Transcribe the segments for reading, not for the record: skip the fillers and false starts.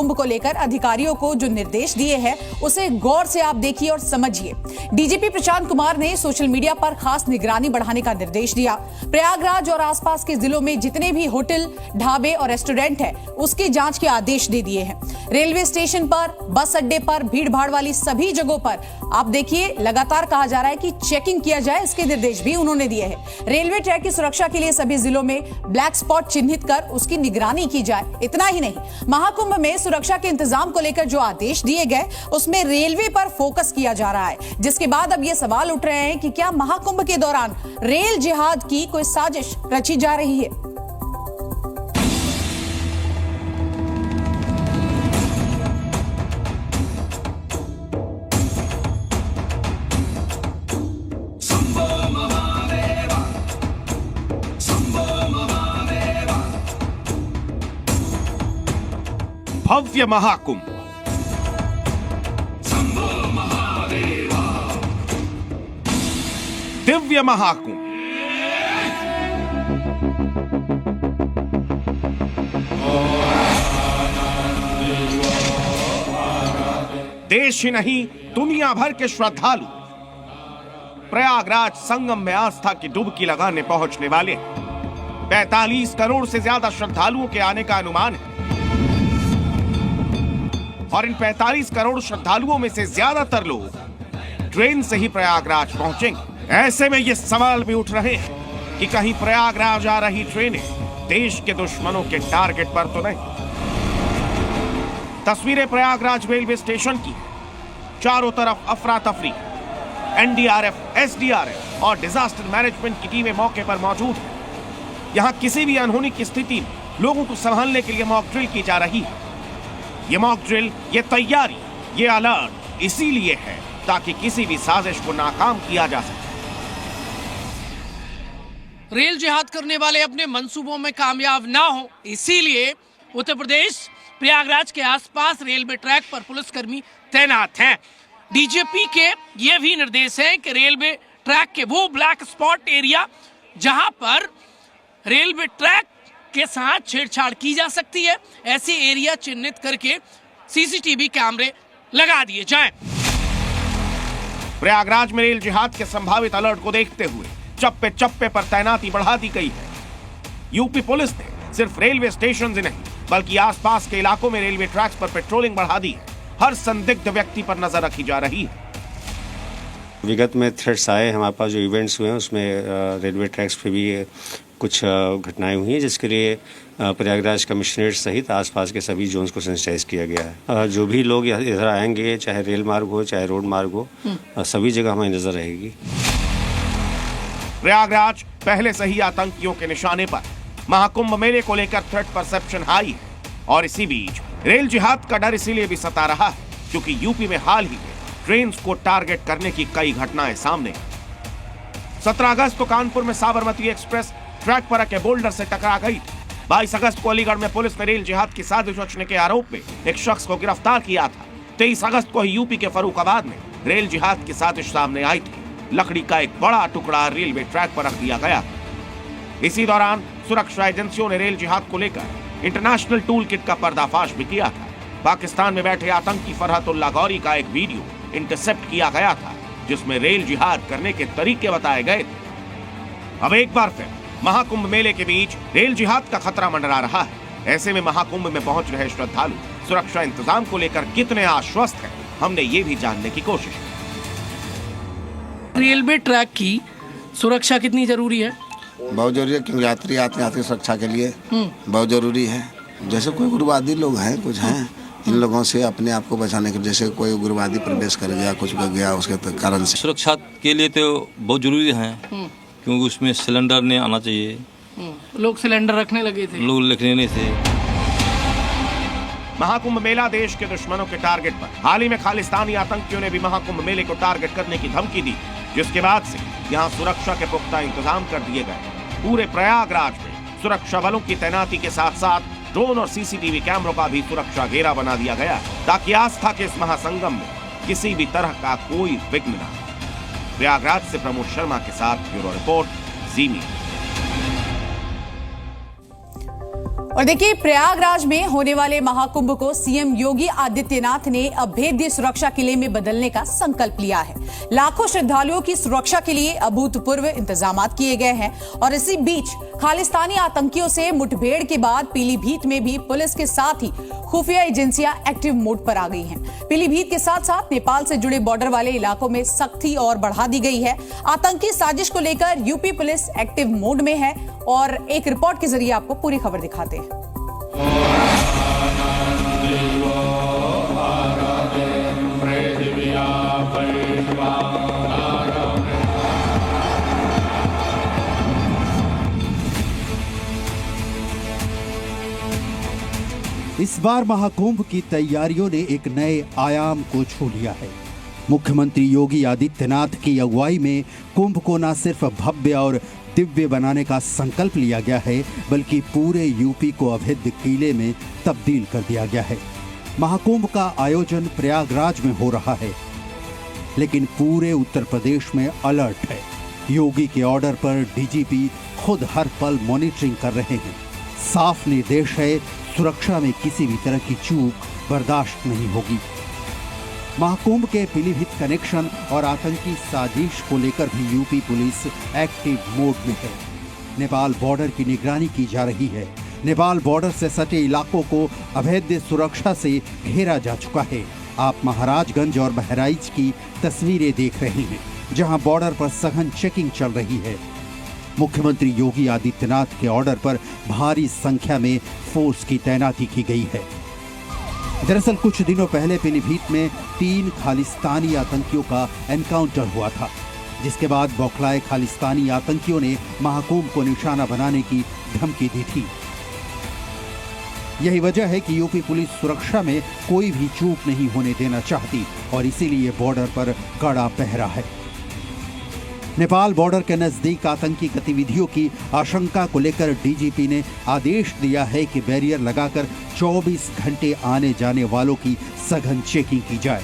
कुंभ को लेकर अधिकारियों को जो निर्देश दिए हैं उसे गौर से आप देखिए और समझिए। डीजीपी प्रशांत कुमार ने सोशल मीडिया पर खास निगरानी बढ़ाने का निर्देश दिया। प्रयागराज और आसपास के जिलों में जितने भी होटल, ढाबे और रेस्टोरेंट हैं, उसकी जांच के आदेश दे दिए हैं। रेलवे स्टेशन पर, बस अड्डे पर, भीड़ भाड़ वाली सभी जगहों पर आप देखिए लगातार कहा जा रहा है कि चेकिंग किया जाए, इसके निर्देश भी उन्होंने दिए हैं। रेलवे ट्रैक की सुरक्षा के लिए सभी जिलों में ब्लैक स्पॉट चिन्हित कर उसकी निगरानी की जाए। इतना ही नहीं, महाकुंभ में सुरक्षा के इंतजाम को लेकर जो आदेश दिए गए उसमें रेलवे पर फोकस किया जा रहा है, जिसके बाद अब ये सवाल उठ रहे हैं कि क्या महाकुंभ के दौरान रेल जिहाद की कोई साजिश रची जा रही है। भव्य महाकुंभ, दिव्य महाकुंभ, देश ही नहीं दुनिया भर के श्रद्धालु प्रयागराज संगम में आस्था की डुबकी लगाने पहुंचने वाले 45 करोड़ से ज्यादा श्रद्धालुओं के आने का अनुमान है और इन 45 करोड़ श्रद्धालुओं में से ज्यादातर लोग ट्रेन से ही प्रयागराज पहुंचेंगे। ऐसे में ये सवाल भी उठ रहे हैं कि कहीं प्रयागराज आ रही ट्रेनें देश के दुश्मनों के टारगेट पर तो नहीं। तस्वीरें प्रयागराज रेलवे स्टेशन की, चारों तरफ अफरा तफरी, एनडीआरएफ, एसडीआरएफ और डिजास्टर मैनेजमेंट की टीमें मौके पर मौजूद हैं। यहां किसी भी अनहोनी की स्थिति में लोगों को संभालने के लिए मॉक ड्रिल की जा रही है। ये मॉक ड्रिल, ये तैयारी, ये अलर्ट इसीलिए है ताकि किसी भी साजिश को नाकाम किया जा सके। रेल जिहाद करने वाले अपने मंसूबों में कामयाब ना हो, इसीलिए उत्तर प्रदेश प्रयागराज के आसपास रेलवे ट्रैक पर पुलिसकर्मी तैनात हैं। डीजीपी के ये भी निर्देश है कि रेलवे ट्रैक के वो ब्लैक स्पॉट एरिया जहां पर रेलवे ट्रैक के साथ छेड़छाड़ की जा सकती है, ऐसे एरिया चिन्हित करके सीसीटीवी कैमरे लगा दिए जाएं। प्रयागराज में रेल जिहाद के संभावित अलर्ट को देखते हुए चप्पे चप्पे पर तैनाती बढ़ा दी गई है। यूपी पुलिस ने सिर्फ रेलवे स्टेशन ही नहीं बल्कि आसपास के इलाकों में रेलवे ट्रैक्स पर पेट्रोलिंग बढ़ा दी है। हर संदिग्ध व्यक्ति पर नजर रखी जा रही है। विगत में थ्रेट्स आए, हमारे पास जो इवेंट्स हुए हैं उसमें रेलवे ट्रैक्स पे भी कुछ घटनाएं हुई हैं, जिसके लिए प्रयागराज कमिश्नरेट सहित आसपास के सभी जोन्स को सेंसिटाइज किया गया है। जो भी लोग इधर आएंगे, चाहे रेल मार्ग हो चाहे रोड मार्ग हो, सभी जगह हमारी नजर रहेगी। प्रयागराज पहले से ही आतंकियों के निशाने पर। महाकुंभ मेले को लेकर थ्रेट परसेप्शन हाई है और इसी बीच रेल जिहाद का डर इसीलिए भी सता रहा है क्योंकि यूपी में हाल ही में ट्रेन को टारगेट करने की कई घटनाएं सामने। 17 अगस्त को कानपुर में साबरमती एक्सप्रेस ट्रैक पर रखे बोल्डर से टकरा गई थी। 22 अगस्त को अलीगढ़ में पुलिस ने रेल जिहाद की साजिश रचने के आरोप में एक शख्स को गिरफ्तार किया था। 23 अगस्त को यूपी के फर्रुखाबाद में रेल जिहाद की साजिश सामने आई थी। लकड़ी का एक बड़ा टुकड़ा रेलवे ट्रैक पर रख दिया गया। इसी दौरान सुरक्षा एजेंसियों ने रेल जिहाद को लेकर इंटरनेशनल टूल किट का पर्दाफाश भी किया था। पाकिस्तान में बैठे आतंकी फरहतुल्लाह गौरी का एक वीडियो इंटरसेप्ट किया गया था जिसमें रेल जिहाद करने के तरीके बताए गए थे। अब एक बार फिर महाकुंभ मेले के बीच रेल जिहाद का खतरा मंडरा रहा है। ऐसे में महाकुंभ में पहुंच रहे श्रद्धालु सुरक्षा इंतजाम को लेकर कितने आश्वस्त हैं, हमने ये भी जानने की कोशिश की। रेलवे ट्रैक की सुरक्षा कितनी जरूरी है? बहुत जरूरी है क्योंकि यात्री आते हैं, सुरक्षा के लिए बहुत जरूरी है। जैसे कोई उग्रवादी लोग हैं, कुछ हैं, इन लोगों से अपने आप को बचाने के, जैसे कोई उग्रवादी प्रवेश कर गया, कुछ कर गया, उसके कारण से सुरक्षा के लिए तो बहुत जरूरी है क्योंकि उसमें सिलेंडर नहीं आना चाहिए। लोग सिलेंडर रखने लगे थे, लोग लिखने नहीं थे। महाकुंभ मेला देश के दुश्मनों के टारगेट पर। हाल ही में खालिस्तानी आतंकियों ने भी महाकुंभ मेले को टारगेट करने की धमकी दी, जिसके बाद से यहाँ सुरक्षा के पुख्ता इंतजाम कर दिए गए। पूरे प्रयागराज में सुरक्षा बलों की तैनाती के साथ साथ ड्रोन और सीसीटीवी कैमरों का भी सुरक्षा घेरा बना दिया गया ताकि आस्था के इस महासंगम में किसी भी तरह का कोई विघ्न न हो। प्रयागराज से प्रमोद शर्मा के साथ ब्यूरो रिपोर्ट, जी मीडिया। और देखिए, प्रयागराज में होने वाले महाकुंभ को सीएम योगी आदित्यनाथ ने अभेद्य सुरक्षा किले में बदलने का संकल्प लिया है। लाखों श्रद्धालुओं की सुरक्षा के लिए अभूतपूर्व इंतजाम किए गए हैं और इसी बीच खालिस्तानी आतंकियों से मुठभेड़ के बाद पीलीभीत में भी पुलिस के साथ ही खुफिया एजेंसियां एक्टिव मोड पर आ गई हैं। पीलीभीत के साथ साथ नेपाल से जुड़े बॉर्डर वाले इलाकों में सख्ती और बढ़ा दी गई है। आतंकी साजिश को लेकर यूपी पुलिस एक्टिव मोड में है और एक रिपोर्ट के जरिए आपको पूरी खबर दिखाते हैं। इस बार महाकुंभ की तैयारियों ने एक नए आयाम को छू लिया है। मुख्यमंत्री योगी आदित्यनाथ की अगुवाई में कुंभ को न सिर्फ भव्य और दिव्य बनाने का संकल्प लिया गया है, बल्कि पूरे यूपी को अभेद्य किले में तब्दील कर दिया गया है। महाकुंभ का आयोजन प्रयागराज में हो रहा है, लेकिन पूरे उत्तर प्रदेश में अलर्ट है। योगी के ऑर्डर पर डीजीपी खुद हर पल मॉनिटरिंग कर रहे हैं। साफ निर्देश है, सुरक्षा में किसी भी तरह की चूक बर्दाश्त नहीं होगी। महाकुंभ के पीलीभीत कनेक्शन और आतंकी साजिश को लेकर भी यूपी पुलिस एक्टिव मोड में है। नेपाल बॉर्डर की निगरानी की जा रही है। नेपाल बॉर्डर से सटे इलाकों को अभेद्य सुरक्षा से घेरा जा चुका है। आप महाराजगंज और बहराइच की तस्वीरें देख रहे हैं, जहां बॉर्डर पर सघन चेकिंग चल रही है। मुख्यमंत्री योगी आदित्यनाथ के ऑर्डर पर भारी संख्या में फोर्स की तैनाती की गई है। दरअसल कुछ दिनों पहले पीलीभीत में 3 खालिस्तानी आतंकियों का एनकाउंटर हुआ था, जिसके बाद बौखलाए खालिस्तानी आतंकियों ने महाकुंभ को निशाना बनाने की धमकी दी थी। यही वजह है कि यूपी पुलिस सुरक्षा में कोई भी चूक नहीं होने देना चाहती और इसीलिए बॉर्डर पर कड़ा पहरा है। नेपाल बॉर्डर के नजदीक आतंकी गतिविधियों की आशंका को लेकर डीजीपी ने आदेश दिया है कि बैरियर लगाकर 24 घंटे आने जाने वालों की सघन चेकिंग की जाए।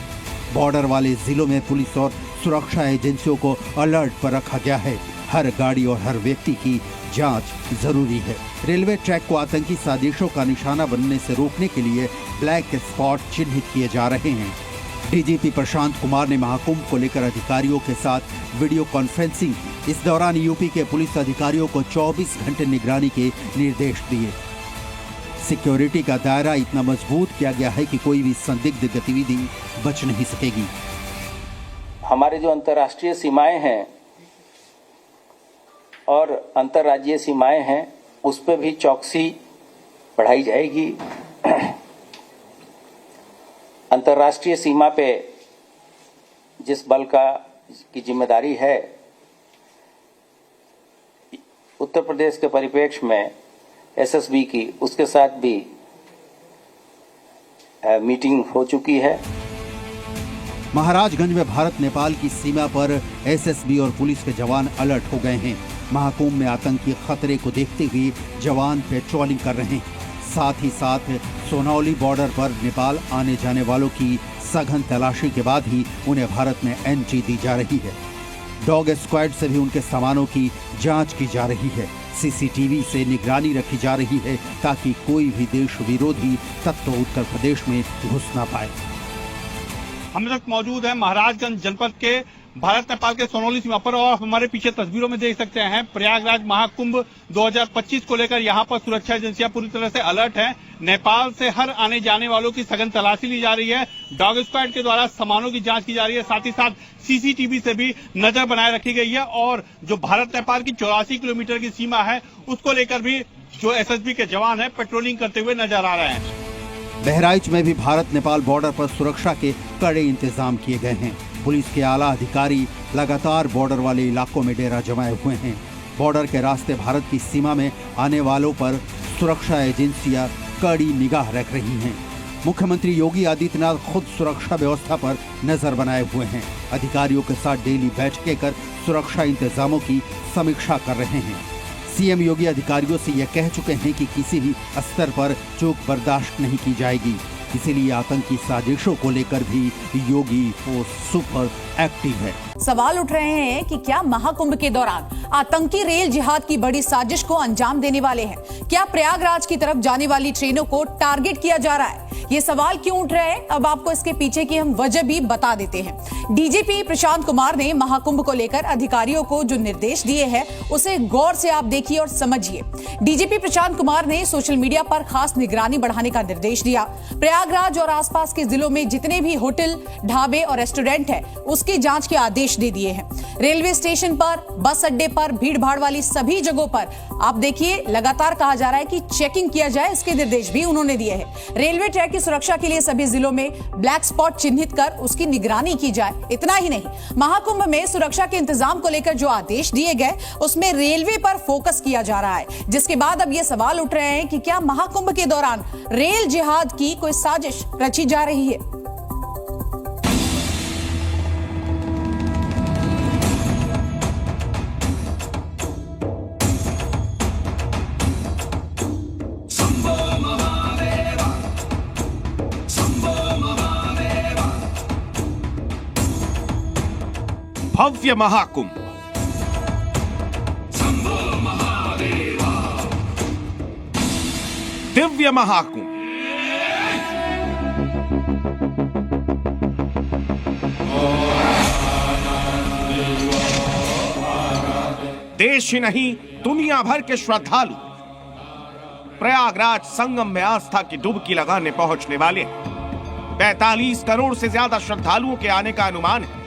बॉर्डर वाले जिलों में पुलिस और सुरक्षा एजेंसियों को अलर्ट पर रखा गया है। हर गाड़ी और हर व्यक्ति की जांच जरूरी है। रेलवे ट्रैक को आतंकी साजिशों का निशाना बनने से रोकने के लिए ब्लैक स्पॉट चिन्हित किए जा रहे हैं। डीजीपी प्रशांत कुमार ने महाकुंभ को लेकर अधिकारियों के साथ वीडियो कॉन्फ्रेंसिंग की। इस दौरान यूपी के पुलिस अधिकारियों को 24 घंटे निगरानी के निर्देश दिए। सिक्योरिटी का दायरा इतना मजबूत किया गया है कि कोई भी संदिग्ध गतिविधि बच नहीं सकेगी। हमारे जो अंतर्राष्ट्रीय सीमाएं हैं और अंतर्राज्यीय सीमाएं हैं, उस पर भी चौकसी बढ़ाई जाएगी। अंतर्राष्ट्रीय सीमा पे जिस बल की जिम्मेदारी है, उत्तर प्रदेश के परिप्रेक्ष्य में एसएसबी की, उसके साथ भी मीटिंग हो चुकी है। महाराजगंज में भारत नेपाल की सीमा पर एसएसबी और पुलिस के जवान अलर्ट हो गए हैं। महाकुंभ में आतंकी खतरे को देखते हुए जवान पेट्रोलिंग कर रहे हैं। साथ ही साथ सोनौली बॉर्डर पर नेपाल आने जाने वालों की सघन तलाशी के बाद ही उन्हें भारत में एंट्री दी जा रही है। डॉग स्क्वाड से भी उनके सामानों की जांच की जा रही है। सीसीटीवी से निगरानी रखी जा रही है ताकि कोई भी देश विरोधी तत्व उत्तर प्रदेश में घुस ना पाए। हम लोग मौजूद हैं महाराजगंज जनपद के भारत नेपाल के सोनौली सीमा पर और हमारे पीछे तस्वीरों में देख सकते हैं प्रयागराज महाकुंभ 2025 को लेकर यहाँ पर सुरक्षा एजेंसियां पूरी तरह से अलर्ट हैं। नेपाल से हर आने जाने वालों की सघन तलाशी ली जा रही है। डॉग स्क्वाड के द्वारा सामानों की जांच की जा रही है। साथ ही साथ सीसीटीवी से भी नजर बनाए रखी गई है और जो भारत नेपाल की 84 किलोमीटर की सीमा है, उसको लेकर भी जो एसएसबी के जवान है पेट्रोलिंग करते हुए नजर आ रहे हैं। बहराइच में भी भारत नेपाल बॉर्डर पर सुरक्षा के कड़े इंतजाम किए गए हैं। पुलिस के आला अधिकारी लगातार बॉर्डर वाले इलाकों में डेरा जमाए हुए हैं। बॉर्डर के रास्ते भारत की सीमा में आने वालों पर सुरक्षा एजेंसियां कड़ी निगाह रख रही हैं। मुख्यमंत्री योगी आदित्यनाथ खुद सुरक्षा व्यवस्था पर नजर बनाए हुए हैं। अधिकारियों के साथ डेली बैठकें कर सुरक्षा इंतजामों की समीक्षा कर रहे हैं। सीएम योगी अधिकारियों से यह कह चुके हैं कि किसी भी स्तर पर चूक बर्दाश्त नहीं की जाएगी। इसीलिए आतंकी साजिशों को लेकर भी योगी वो सुपर एक्टिव है। सवाल उठ रहे हैं कि क्या महाकुंभ के दौरान आतंकी रेल जिहाद की बड़ी साजिश को अंजाम देने वाले हैं? क्या प्रयागराज की तरफ जाने वाली ट्रेनों को टारगेट किया जा रहा है? ये सवाल क्यों उठ रहे हैं, अब आपको इसके पीछे की हम वजह भी बता देते हैं। डीजीपी प्रशांत कुमार ने महाकुंभ को लेकर अधिकारियों को जो निर्देश दिए हैं उसे गौर से आप देखिए और समझिए। डीजीपी प्रशांत कुमार ने सोशल मीडिया पर खास निगरानी बढ़ाने का निर्देश दिया। प्रयागराज और आसपास के जिलों में जितने भी होटल, ढाबे और रेस्टोरेंट है उसकी जांच के आदेश दे दिए हैं। रेलवे स्टेशन पर, बस अड्डे पर, भीड़ भाड़ वाली सभी जगहों पर आप देखिए लगातार कहा जा रहा है कि चेकिंग किया जाए, इसके निर्देश भी उन्होंने दिए हैं। रेलवे ट्रैक की सुरक्षा के लिए सभी जिलों में ब्लैक स्पॉट चिन्हित कर उसकी निगरानी की जाए। इतना ही नहीं, महाकुंभ में सुरक्षा के इंतजाम को लेकर जो आदेश दिए गए उसमें रेलवे पर फोकस किया जा रहा है। जिसके बाद अब ये सवाल उठ रहे हैं कि क्या महाकुंभ के दौरान रेल जिहाद की कोई साजिश रची जा रही है? भव्य महाकुंभ, दिव्य महाकुंभ, देश ही नहीं दुनिया भर के श्रद्धालु प्रयागराज संगम में आस्था की डुबकी लगाने पहुंचने वाले 45 करोड़ से ज्यादा श्रद्धालुओं के आने का अनुमान है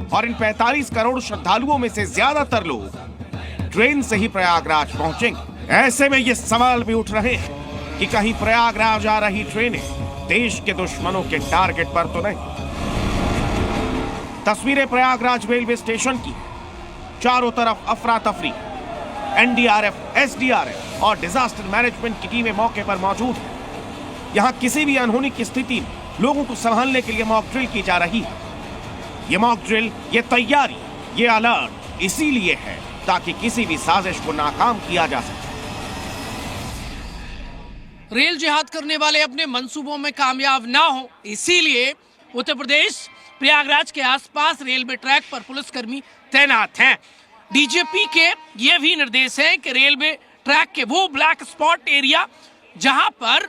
और इन 45 करोड़ श्रद्धालुओं में से ज्यादातर लोग ट्रेन से ही प्रयागराज पहुंचेंगे। ऐसे में ये सवाल भी उठ रहे हैं कि कहीं प्रयागराज आ रही ट्रेनें देश के दुश्मनों के टारगेट पर तो नहीं। तस्वीरें प्रयागराज रेलवे स्टेशन की, चारों तरफ अफरा तफरी, एनडीआरएफ, एसडीआरएफ और डिजास्टर मैनेजमेंट की टीमें मौके पर मौजूद हैं। यहां किसी भी अनहोनी की स्थिति में लोगों को संभालने के लिए मॉक ड्रिल की जा रही है। ये मॉक ड्रिल, ये तैयारी, ये अलर्ट इसीलिए है ताकि किसी भी साजिश को नाकाम किया जा सके। रेल जिहाद करने वाले अपने मंसूबों में कामयाब ना हो, इसीलिए उत्तर प्रदेश प्रयागराज के आसपास रेलवे ट्रैक पर पुलिसकर्मी तैनात हैं। डीजीपी के ये भी निर्देश हैं कि रेलवे ट्रैक के वो ब्लैक स्पॉट एरिया जहां पर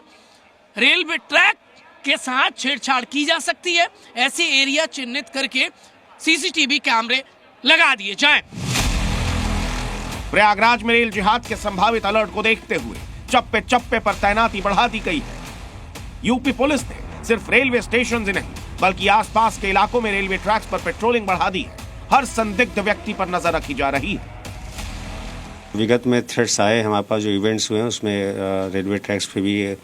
रेलवे ट्रैक के साथ छेड़छाड़ की जा सकती है, ऐसे एरिया चिन्हित करके सीसीटीवी कैमरे लगा दिए जाएं। प्रयागराज में रेल जिहाद के संभावित अलर्ट को देखते हुए चप्पे चप्पे पर तैनाती बढ़ा दी गई है। यूपी पुलिस ने सिर्फ रेलवे स्टेशन ही नहीं बल्कि आसपास के इलाकों में रेलवे ट्रैक्स पर पेट्रोलिंग बढ़ा दी है। हर संदिग्ध व्यक्ति पर नजर रखी जा रही है। विगत में थ्रेट्स आए, हमारे पास जो इवेंट्स हुए हैं उसमें रेलवे ट्रैक्स पे भी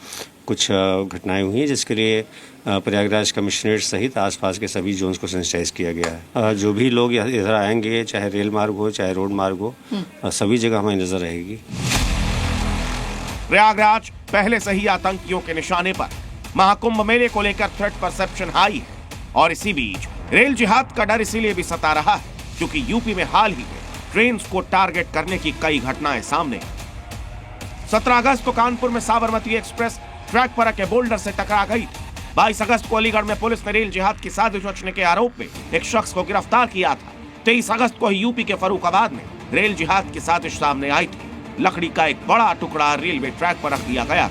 कुछ घटनाएं हुई हैं, जिसके लिए प्रयागराज कमिश्नरेट सहित आसपास के सभी जोन्स को सेंसिटाइज किया गया है। जो भी लोग इधर आएंगे, चाहे रेल मार्ग हो चाहे रोड मार्ग हो, सभी जगह हमारी नजर रहेगी। प्रयागराज पहले से ही आतंकियों के निशाने पर। महाकुंभ मेले को लेकर थ्रेट परसेप्शन हाई है और इसी बीच रेल जिहाद का डर इसीलिए भी सता रहा है क्योंकि यूपी में हाल ही में ट्रेन को टारगेट करने की कई घटनाएं सामने। 17 अगस्त को कानपुर में साबरमती एक्सप्रेस ट्रैक पर आके बोल्डर से टकरा गई। 22 अगस्त को अलीगढ़ में पुलिस ने रेल जिहाद की साजिश रचने के आरोप में एक शख्स को गिरफ्तार किया था। 23 अगस्त को ही यूपी के फर्रुखाबाद में रेल जिहाद की साजिश सामने आई थी। लकड़ी का एक बड़ा टुकड़ा रेलवे ट्रैक पर रख दिया गया।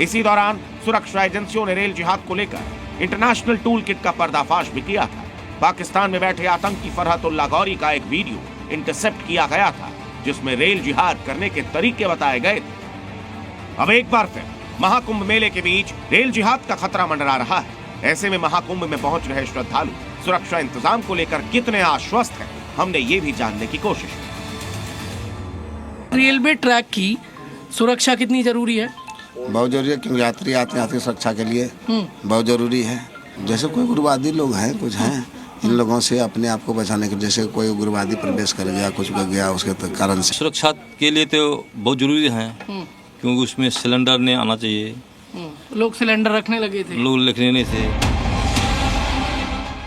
इसी दौरान सुरक्षा एजेंसियों ने रेल जिहाद को लेकर इंटरनेशनल टूल किट का पर्दाफाश भी किया था। पाकिस्तान में बैठे आतंकी फरहतुल्लाह गौरी का एक वीडियो इंटरसेप्ट किया गया था जिसमें रेल जिहाद करने के तरीके बताए गए थे। अब एक बार फिर महाकुंभ मेले के बीच रेल जिहाद का खतरा मंडरा रहा है। ऐसे में महाकुंभ में पहुंच रहे श्रद्धालु सुरक्षा इंतजाम को लेकर कितने आश्वस्त हैं, हमने ये भी जानने की कोशिश की। रेलवे ट्रैक की सुरक्षा कितनी जरूरी है? बहुत जरूरी है, क्योंकि यात्री आते हैं सुरक्षा के लिए बहुत जरूरी है। जैसे कोई उग्रवादी लोग हैं, कुछ हैं, इन लोगों से अपने आप को बचाने के, जैसे कोई उग्रवादी प्रवेश कर गया, कुछ कर गया, उसके कारण से सुरक्षा के लिए तो बहुत जरूरी है, क्योंकि उसमें सिलेंडर नहीं आना चाहिए। लोग सिलेंडर रखने लगे थे, लोग लिखने नहीं थे।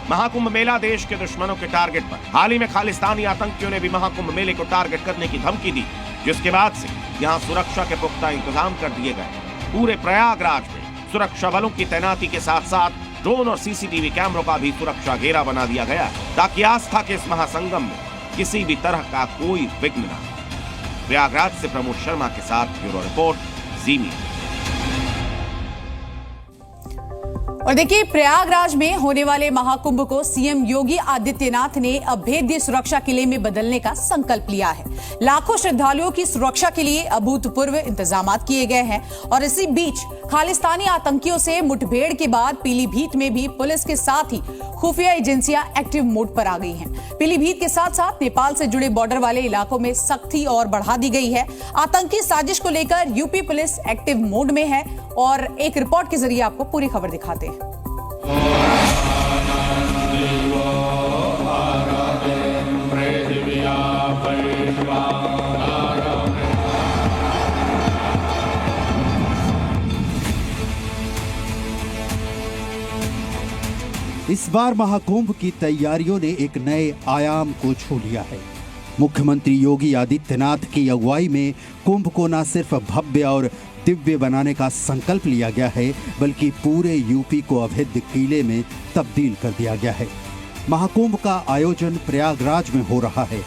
महाकुंभ मेला देश के दुश्मनों के टारगेट पर। हाल ही में खालिस्तानी आतंकियों ने भी महाकुंभ मेले को टारगेट करने की धमकी दी, जिसके बाद से यहां सुरक्षा के पुख्ता इंतजाम कर दिए गए। पूरे प्रयागराज में सुरक्षा बलों की तैनाती के साथ साथ ड्रोन और सीसीटीवी कैमरों का भी सुरक्षा घेरा बना दिया गया ताकि आस्था के इस महासंगम में किसी भी तरह का कोई विघ्न न हो। प्रयागराज से प्रमोद शर्मा के साथ ब्यूरो रिपोर्ट, जी मीडिया। और देखिए, प्रयागराज में होने वाले महाकुंभ को सीएम योगी आदित्यनाथ ने अभेद्य सुरक्षा किले में बदलने का संकल्प लिया है। लाखों श्रद्धालुओं की सुरक्षा के लिए अभूतपूर्व इंतजाम किए गए हैं और इसी बीच खालिस्तानी आतंकियों से मुठभेड़ के बाद पीलीभीत में भी पुलिस के साथ ही खुफिया एजेंसियां एक्टिव मोड पर आ गई हैं। पीलीभीत के साथ साथ नेपाल से जुड़े बॉर्डर वाले इलाकों में सख्ती और बढ़ा दी गई है। आतंकी साजिश को लेकर यूपी पुलिस एक्टिव मोड में है और एक रिपोर्ट के जरिए आपको पूरी खबर दिखाते हैं। इस बार महाकुंभ की तैयारियों ने एक नए आयाम को छू लिया है। मुख्यमंत्री योगी आदित्यनाथ की अगुवाई में कुंभ को न सिर्फ भव्य और दिव्य बनाने का संकल्प लिया गया है, बल्कि पूरे यूपी को अभेद्य किले में तब्दील कर दिया गया है। महाकुंभ का आयोजन प्रयागराज में हो रहा है,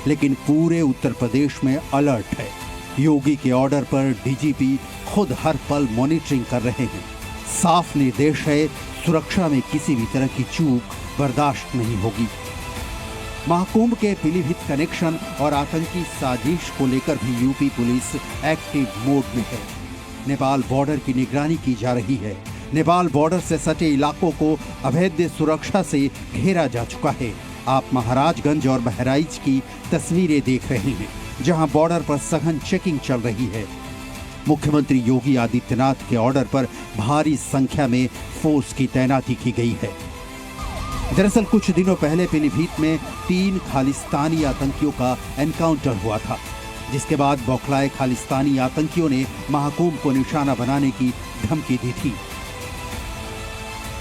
लेकिन पूरे उत्तर प्रदेश में अलर्ट है। योगी के ऑर्डर पर डीजीपी खुद हर पल मॉनिटरिंग कर रहे हैं। साफ निर्देश है, सुरक्षा में किसी भी तरह की चूक बर्दाश्त नहीं होगी। महाकुंभ के पीलीभीत कनेक्शन और आतंकी साजिश को लेकर भी यूपी पुलिस एक्टिव मोड में है। नेपाल बॉर्डर की निगरानी की जा रही है। नेपाल बॉर्डर से सटे इलाकों को अभेद्य सुरक्षा से घेरा जा चुका है। आप महाराजगंज और बहराइच की तस्वीरें देख रहे हैं, जहां बॉर्डर पर सघन चेकिंग चल रही है। मुख्यमंत्री योगी आदित्यनाथ के ऑर्डर पर भारी संख्या में फोर्स की तैनाती की गई है। दरअसल कुछ दिनों पहले पीलीभीत में 3 खालिस्तानी आतंकियों का एनकाउंटर हुआ था, जिसके बाद बौखलाए खालिस्तानी आतंकियों ने महाकुंभ को निशाना बनाने की धमकी दी थी।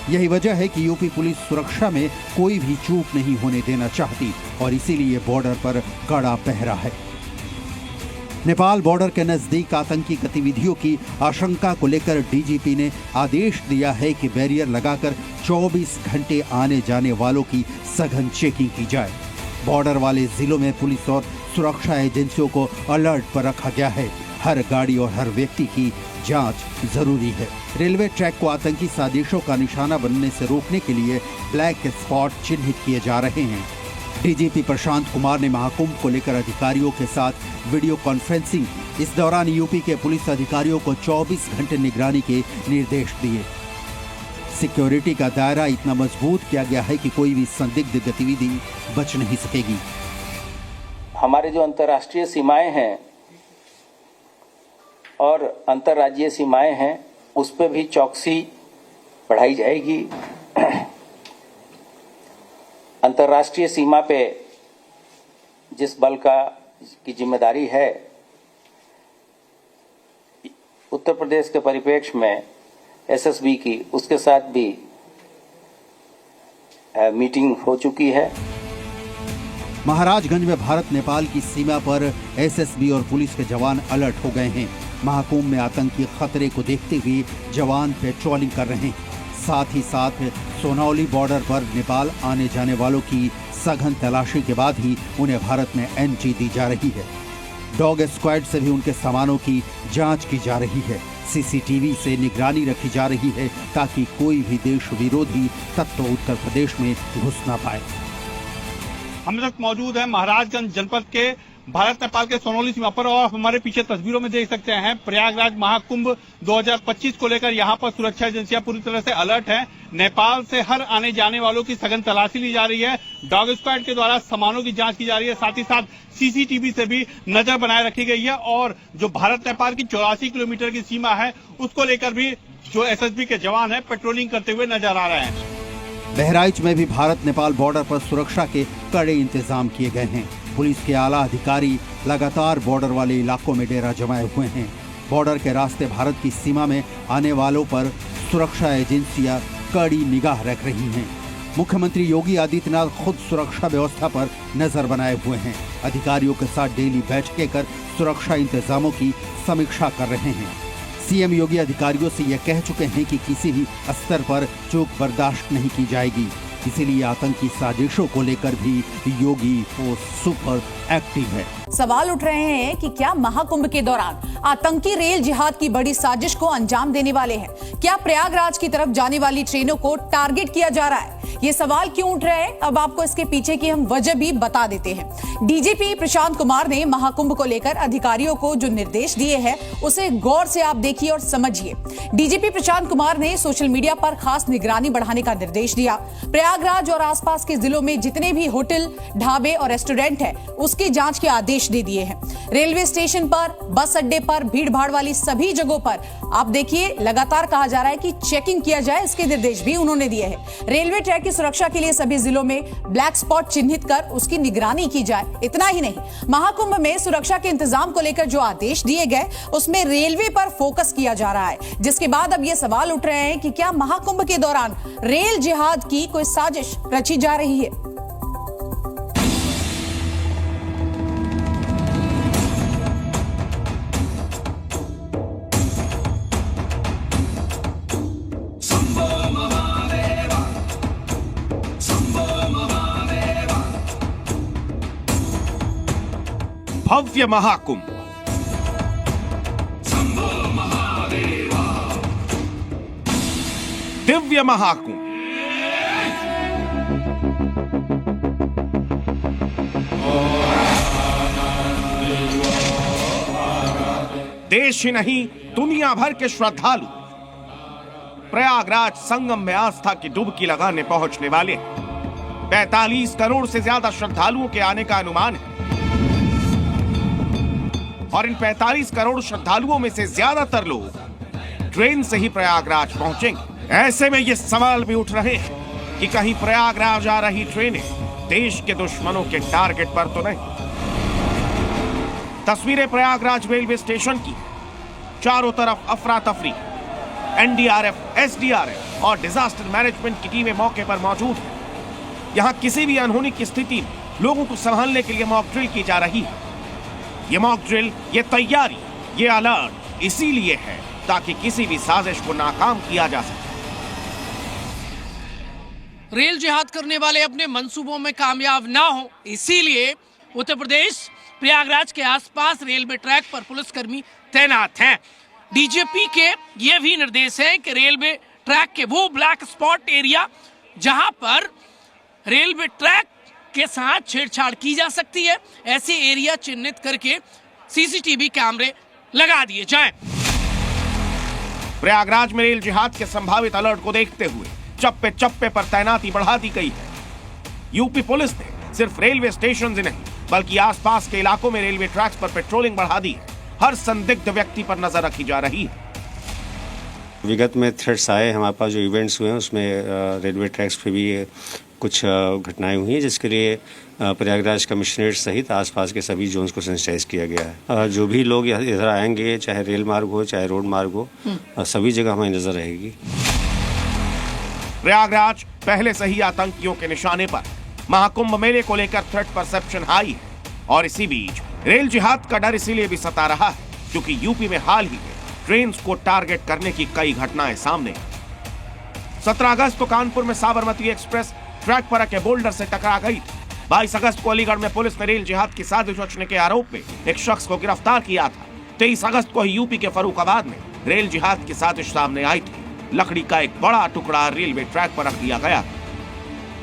यही वजह है कि यूपी पुलिस सुरक्षा में कोई भी चूक नहीं होने देना चाहती और इसीलिए बॉर्डर पर कड़ा पहरा है। नेपाल बॉर्डर के नजदीक आतंकी गतिविधियों की आशंका को लेकर डीजीपी ने आदेश दिया है कि बैरियर लगाकर 24 घंटे आने जाने वालों की सघन चेकिंग की जाए। बॉर्डर वाले जिलों में पुलिस और सुरक्षा एजेंसियों को अलर्ट पर रखा गया है। हर गाड़ी और हर व्यक्ति की जांच जरूरी है। रेलवे ट्रैक को आतंकी साजिशों का निशाना बनने से रोकने के लिए ब्लैक स्पॉट चिन्हित किए जा रहे हैं। डीजीपी प्रशांत कुमार ने महाकुंभ को लेकर अधिकारियों के साथ वीडियो कॉन्फ्रेंसिंग। इस दौरान यूपी के पुलिस अधिकारियों को 24 घंटे निगरानी के निर्देश दिए। सिक्योरिटी का दायरा इतना मजबूत किया गया है कि कोई भी संदिग्ध गतिविधि बच नहीं सकेगी। हमारे जो अंतर्राष्ट्रीय सीमाएं हैं और अंतर्राज्यीय सीमाएं हैं, उस पर भी चौकसी बढ़ाई जाएगी। अंतर्राष्ट्रीय सीमा पे जिस बल की जिम्मेदारी है, उत्तर प्रदेश के परिप्रेक्ष्य में एसएसबी की, उसके साथ भी मीटिंग हो चुकी है। महाराजगंज में भारत नेपाल की सीमा पर एसएसबी और पुलिस के जवान अलर्ट हो गए हैं। महाकुंभ में आतंकी खतरे को देखते हुए जवान पेट्रोलिंग कर रहे हैं। साथ ही साथ सोनौली बॉर्डर पर नेपाल आने जाने वालों की सघन तलाशी के बाद ही उन्हें भारत में एंट्री दी जा रही है। डॉग स्क्वाड से भी उनके सामानों की जांच की जा रही है। सीसीटीवी से निगरानी रखी जा रही है ताकि कोई भी देश विरोधी तत्व उत्तर प्रदेश में घुस ना पाए। हम तक मौजूद है महाराजगंज जनपद के भारत नेपाल के सोनौली सीमा पर और हमारे पीछे तस्वीरों में देख सकते हैं प्रयागराज महाकुंभ 2025 को लेकर यहाँ पर सुरक्षा एजेंसियां पूरी तरह से अलर्ट हैं। नेपाल से हर आने जाने वालों की सघन तलाशी ली जा रही है। डॉग स्क्वाड के द्वारा सामानों की जांच की जा रही है। साथ ही साथ सीसीटीवी से भी नजर बनाए रखी गई है और जो भारत नेपाल की 84 किलोमीटर की सीमा है, उसको लेकर भी जो एसएसबी के जवान है पेट्रोलिंग करते हुए नजर आ रहे हैं। बहराइच में भी भारत नेपाल बॉर्डर पर सुरक्षा के कड़े इंतजाम किए गए हैं। पुलिस के आला अधिकारी लगातार बॉर्डर वाले इलाकों में डेरा जमाए हुए हैं। बॉर्डर के रास्ते भारत की सीमा में आने वालों पर सुरक्षा एजेंसियां कड़ी निगाह रख रही हैं। मुख्यमंत्री योगी आदित्यनाथ खुद सुरक्षा व्यवस्था पर नजर बनाए हुए हैं। अधिकारियों के साथ डेली बैठकें कर सुरक्षा इंतजामों की समीक्षा कर रहे हैं। सीएम योगी अधिकारियों से यह कह चुके हैं कि किसी भी स्तर पर चूक बर्दाश्त नहीं की जाएगी। इसीलिए आतंकी साजिशों को लेकर भी योगी वो सुपर एक्टिव है। सवाल उठ रहे हैं कि क्या महाकुंभ के दौरान आतंकी रेल जिहाद की बड़ी साजिश को अंजाम देने वाले हैं? क्या प्रयागराज की तरफ जाने वाली ट्रेनों को टारगेट किया जा रहा है? ये सवाल क्यों उठ रहे हैं, अब आपको इसके पीछे की हम वजह भी बता देते हैं। डीजीपी प्रशांत कुमार ने महाकुंभ को लेकर अधिकारियों को जो निर्देश दिए हैं उसे गौर से आप देखिए और समझिए। डीजीपी प्रशांत कुमार ने सोशल मीडिया पर खास निगरानी बढ़ाने का निर्देश दिया। प्रयागराज और आसपास के जिलों में जितने भी होटल, ढाबे और रेस्टोरेंट है उसकी जांच के आदेश दे दिए हैं। रेलवे स्टेशन पर, बस अड्डे पर, भीड़ भाड़ वाली सभी जगहों पर आप देखिए लगातार कहा जा रहा है कि चेकिंग किया जाए, इसके निर्देश भी उन्होंने दिए हैं। रेलवे ट्रैक की सुरक्षा के लिए सभी जिलों में ब्लैक स्पॉट चिन्हित कर उसकी निगरानी की जाए। इतना ही नहीं, महाकुंभ में सुरक्षा के इंतजाम को लेकर जो आदेश दिए गए उसमें रेलवे पर फोकस किया जा रहा है, जिसके बाद अब ये सवाल उठ रहे हैं कि क्या महाकुंभ के दौरान रेल जिहाद की कोई साजिश रची जा रही है? भव्य महाकुंभ, दिव्य महाकुंभ, देश ही नहीं दुनिया भर के श्रद्धालु प्रयागराज संगम में आस्था की डुबकी लगाने पहुंचने वाले 45 करोड़ से ज्यादा श्रद्धालुओं के आने का अनुमान है और इन 45 करोड़ श्रद्धालुओं में से ज्यादातर लोग ट्रेन से ही प्रयागराज पहुंचेंगे। ऐसे में ये सवाल भी उठ रहे हैं कि कहीं प्रयागराज आ रही ट्रेनें देश के दुश्मनों के टारगेट पर तो नहीं। तस्वीरें प्रयागराज रेलवे स्टेशन की, चारों तरफ अफरा तफरी, एनडीआरएफ, एसडीआरएफ और डिजास्टर मैनेजमेंट की टीमें मौके पर मौजूद हैं। यहां किसी भी अनहोनी की स्थिति में लोगों को संभालने के लिए मॉक ड्रिल की जा रही है। ये मॉक ड्रिल, ये तैयारी, ये अलर्ट इसीलिए है ताकि किसी भी साजिश को नाकाम किया जा सके। रेल जिहाद करने वाले अपने मंसूबों में कामयाब ना हो, इसीलिए उत्तर प्रदेश प्रयागराज के आसपास रेलवे ट्रैक पर पुलिसकर्मी तैनात हैं। डीजीपी के ये भी निर्देश हैं कि रेलवे ट्रैक के वो ब्लैक स्पॉट एरिया जहां पर रेलवे ट्रैक के साथ छेड़छाड़ की जा सकती है, ऐसे एरिया चिन्हित करके सीसीटीवी कैमरे लगा दिए जाएं। प्रयागराज में रेल जिहाद के संभावित अलर्ट को देखते हुए चप्पे चप्पे पर तैनाती बढ़ा दी गई है। यूपी पुलिस ने सिर्फ रेलवे स्टेशन ही नहीं बल्कि आसपास के इलाकों में रेलवे ट्रैक्स पर पेट्रोलिंग बढ़ा दी है। हर संदिग्ध व्यक्ति पर नजर रखी जा रही है। विगत में थ्रेट्स आए, हमारे पास जो इवेंट्स हुए हैं उसमें रेलवे ट्रैक्स पे भी कुछ घटनाएं हुई हैं, जिसके लिए प्रयागराज कमिश्नरेट सहित आसपास के सभी जोन्स को सेंसिटाइज किया गया है। जो भी लोग इधर आएंगे, चाहे रेल मार्ग हो चाहे रोड मार्ग हो, सभी जगह हमारी नजर रहेगी। प्रयागराज पहले से ही आतंकियों के निशाने पर। महाकुंभ मेले को लेकर थ्रेट परसेप्शन हाई है और इसी बीच रेल जिहाद का डर इसीलिए भी सता रहा है क्योंकि यूपी में हाल ही में ट्रेन को टारगेट करने की कई घटनाएं सामने। 17 अगस्त को कानपुर में साबरमती एक्सप्रेस ट्रैक पर रखे बोल्डर से टकरा गई थी। 22 अगस्त को अलीगढ़ में पुलिस ने रेल जिहाद की साजिश रचने के आरोप में एक शख्स को गिरफ्तार किया था। 23 अगस्त को यूपी के फर्रुखाबाद में रेल जिहाद की साजिश सामने आई थी। लकड़ी का एक बड़ा टुकड़ा रेलवे ट्रैक पर रख दिया गया।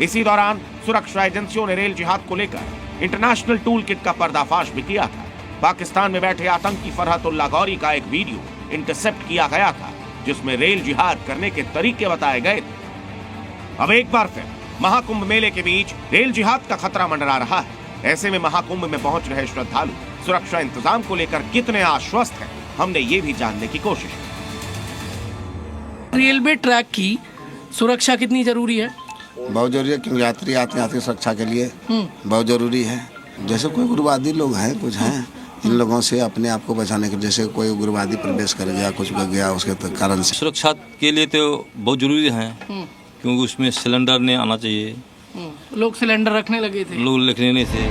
इसी दौरान सुरक्षा एजेंसियों ने रेल जिहाद को लेकर इंटरनेशनल टूल किट का पर्दाफाश भी किया था। पाकिस्तान में बैठे आतंकी फरहतुल्लाह गौरी का एक वीडियो इंटरसेप्ट किया गया था जिसमें रेल जिहाद करने के तरीके बताए गए थे। अब एक बार फिर महाकुंभ मेले के बीच रेल जिहाद का खतरा मंडरा रहा है। ऐसे में महाकुंभ में पहुंच रहे श्रद्धालु सुरक्षा इंतजाम को लेकर कितने आश्वस्त हैं, हमने ये भी जानने की कोशिश की। रेलवे ट्रैक की सुरक्षा कितनी जरूरी है? बहुत जरूरी है क्योंकि यात्री आते हैं, सुरक्षा के लिए बहुत जरूरी है। जैसे कोई उग्रवादी लोग हैं, कुछ हैं, इन लोगों से अपने आप को बचाने के, जैसे कोई उग्रवादी प्रवेश कर गया, कुछ कर गया, उसके कारण से सुरक्षा के लिए तो बहुत जरूरी है क्योंकि उसमें सिलेंडर नहीं आना चाहिए। लोग सिलेंडर रखने लगे थे, लोग रखने नहीं थे।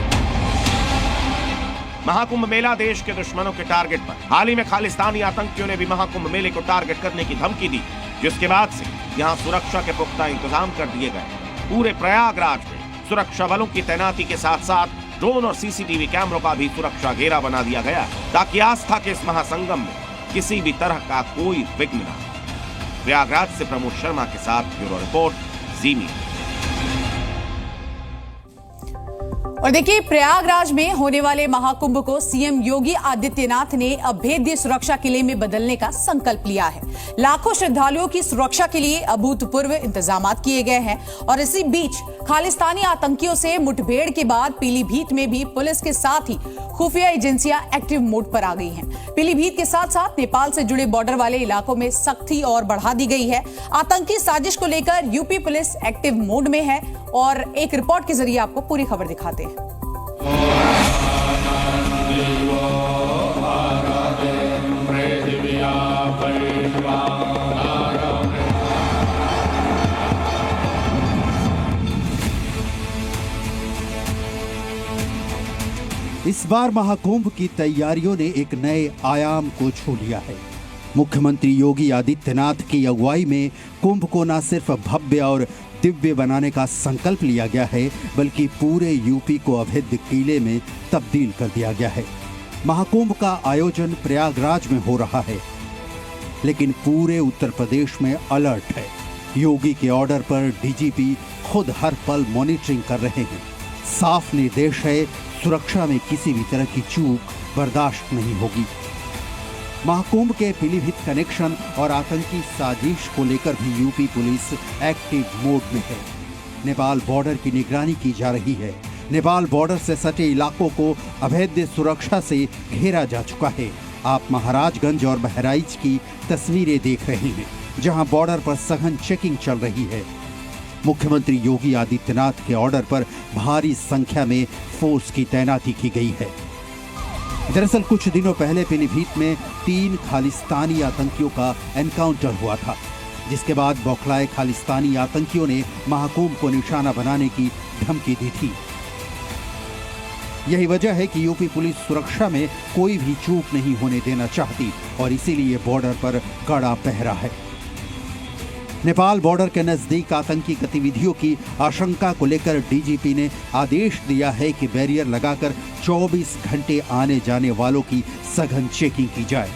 महाकुंभ मेला देश के दुश्मनों के टारगेट पर। हाल ही में खालिस्तानी आतंकियों ने भी महाकुंभ मेले को टारगेट करने की धमकी दी, जिसके बाद से यहां सुरक्षा के पुख्ता इंतजाम कर दिए गए। पूरे प्रयागराज में सुरक्षा बलों की तैनाती के साथ साथ ड्रोन और सीसीटीवी कैमरों का भी सुरक्षा घेरा बना दिया गया, ताकि आस्था के इस महासंगम में किसी भी तरह का कोई विघ्न न हो। प्रयागराज से प्रमोद शर्मा के साथ ब्यूरो रिपोर्ट, जी मीडिया। और देखिए, प्रयागराज में होने वाले महाकुंभ को सीएम योगी आदित्यनाथ ने अभेद्य सुरक्षा किले में बदलने का संकल्प लिया है। लाखों श्रद्धालुओं की सुरक्षा के लिए अभूतपूर्व इंतजाम किए गए हैं। और इसी बीच खालिस्तानी आतंकियों से मुठभेड़ के बाद पीलीभीत में भी पुलिस के साथ ही खुफिया एजेंसियां एक्टिव मोड पर आ गई हैं। पीलीभीत के साथ साथ नेपाल से जुड़े बॉर्डर वाले इलाकों में सख्ती और बढ़ा दी गई है। आतंकी साजिश को लेकर यूपी पुलिस एक्टिव मोड में है और एक रिपोर्ट के जरिए आपको पूरी खबर दिखाते हैं। इस बार महाकुंभ की तैयारियों ने एक नए आयाम को छू लिया है। मुख्यमंत्री योगी आदित्यनाथ की अगुवाई में कुंभ को न सिर्फ भव्य और दिव्य बनाने का संकल्प लिया गया है, बल्कि पूरे यूपी को अभेद्य किले में तब्दील कर दिया गया है। महाकुंभ का आयोजन प्रयागराज में हो रहा है, लेकिन पूरे उत्तर प्रदेश में अलर्ट है। योगी के ऑर्डर पर डीजीपी खुद हर पल मॉनिटरिंग कर रहे हैं। साफ निर्देश है, सुरक्षा में किसी भी तरह की चूक बर्दाश्त नहीं होगी। महाकुंभ के पीलीभीत कनेक्शन और आतंकी साजिश को लेकर भी यूपी पुलिस एक्टिव मोड में है। नेपाल बॉर्डर की निगरानी की जा रही है। नेपाल बॉर्डर से सटे इलाकों को अभेद्य सुरक्षा से घेरा जा चुका है। आप महाराजगंज और बहराइच की तस्वीरें देख रहे हैं, जहां बॉर्डर पर सघन चेकिंग चल रही है। मुख्यमंत्री योगी आदित्यनाथ के ऑर्डर पर भारी संख्या में फोर्स की तैनाती की गई है। दरअसल कुछ दिनों पहले पीलीभीत में 3 खालिस्तानी आतंकियों का एनकाउंटर हुआ था, जिसके बाद बौखलाए खालिस्तानी आतंकियों ने महाकुंभ को निशाना बनाने की धमकी दी थी। यही वजह है कि यूपी पुलिस सुरक्षा में कोई भी चूक नहीं होने देना चाहती और इसीलिए बॉर्डर पर कड़ा पहरा है। नेपाल बॉर्डर के नजदीक आतंकी गतिविधियों की आशंका को लेकर डीजीपी ने आदेश दिया है कि बैरियर लगाकर 24 घंटे आने जाने वालों की सघन चेकिंग की जाए।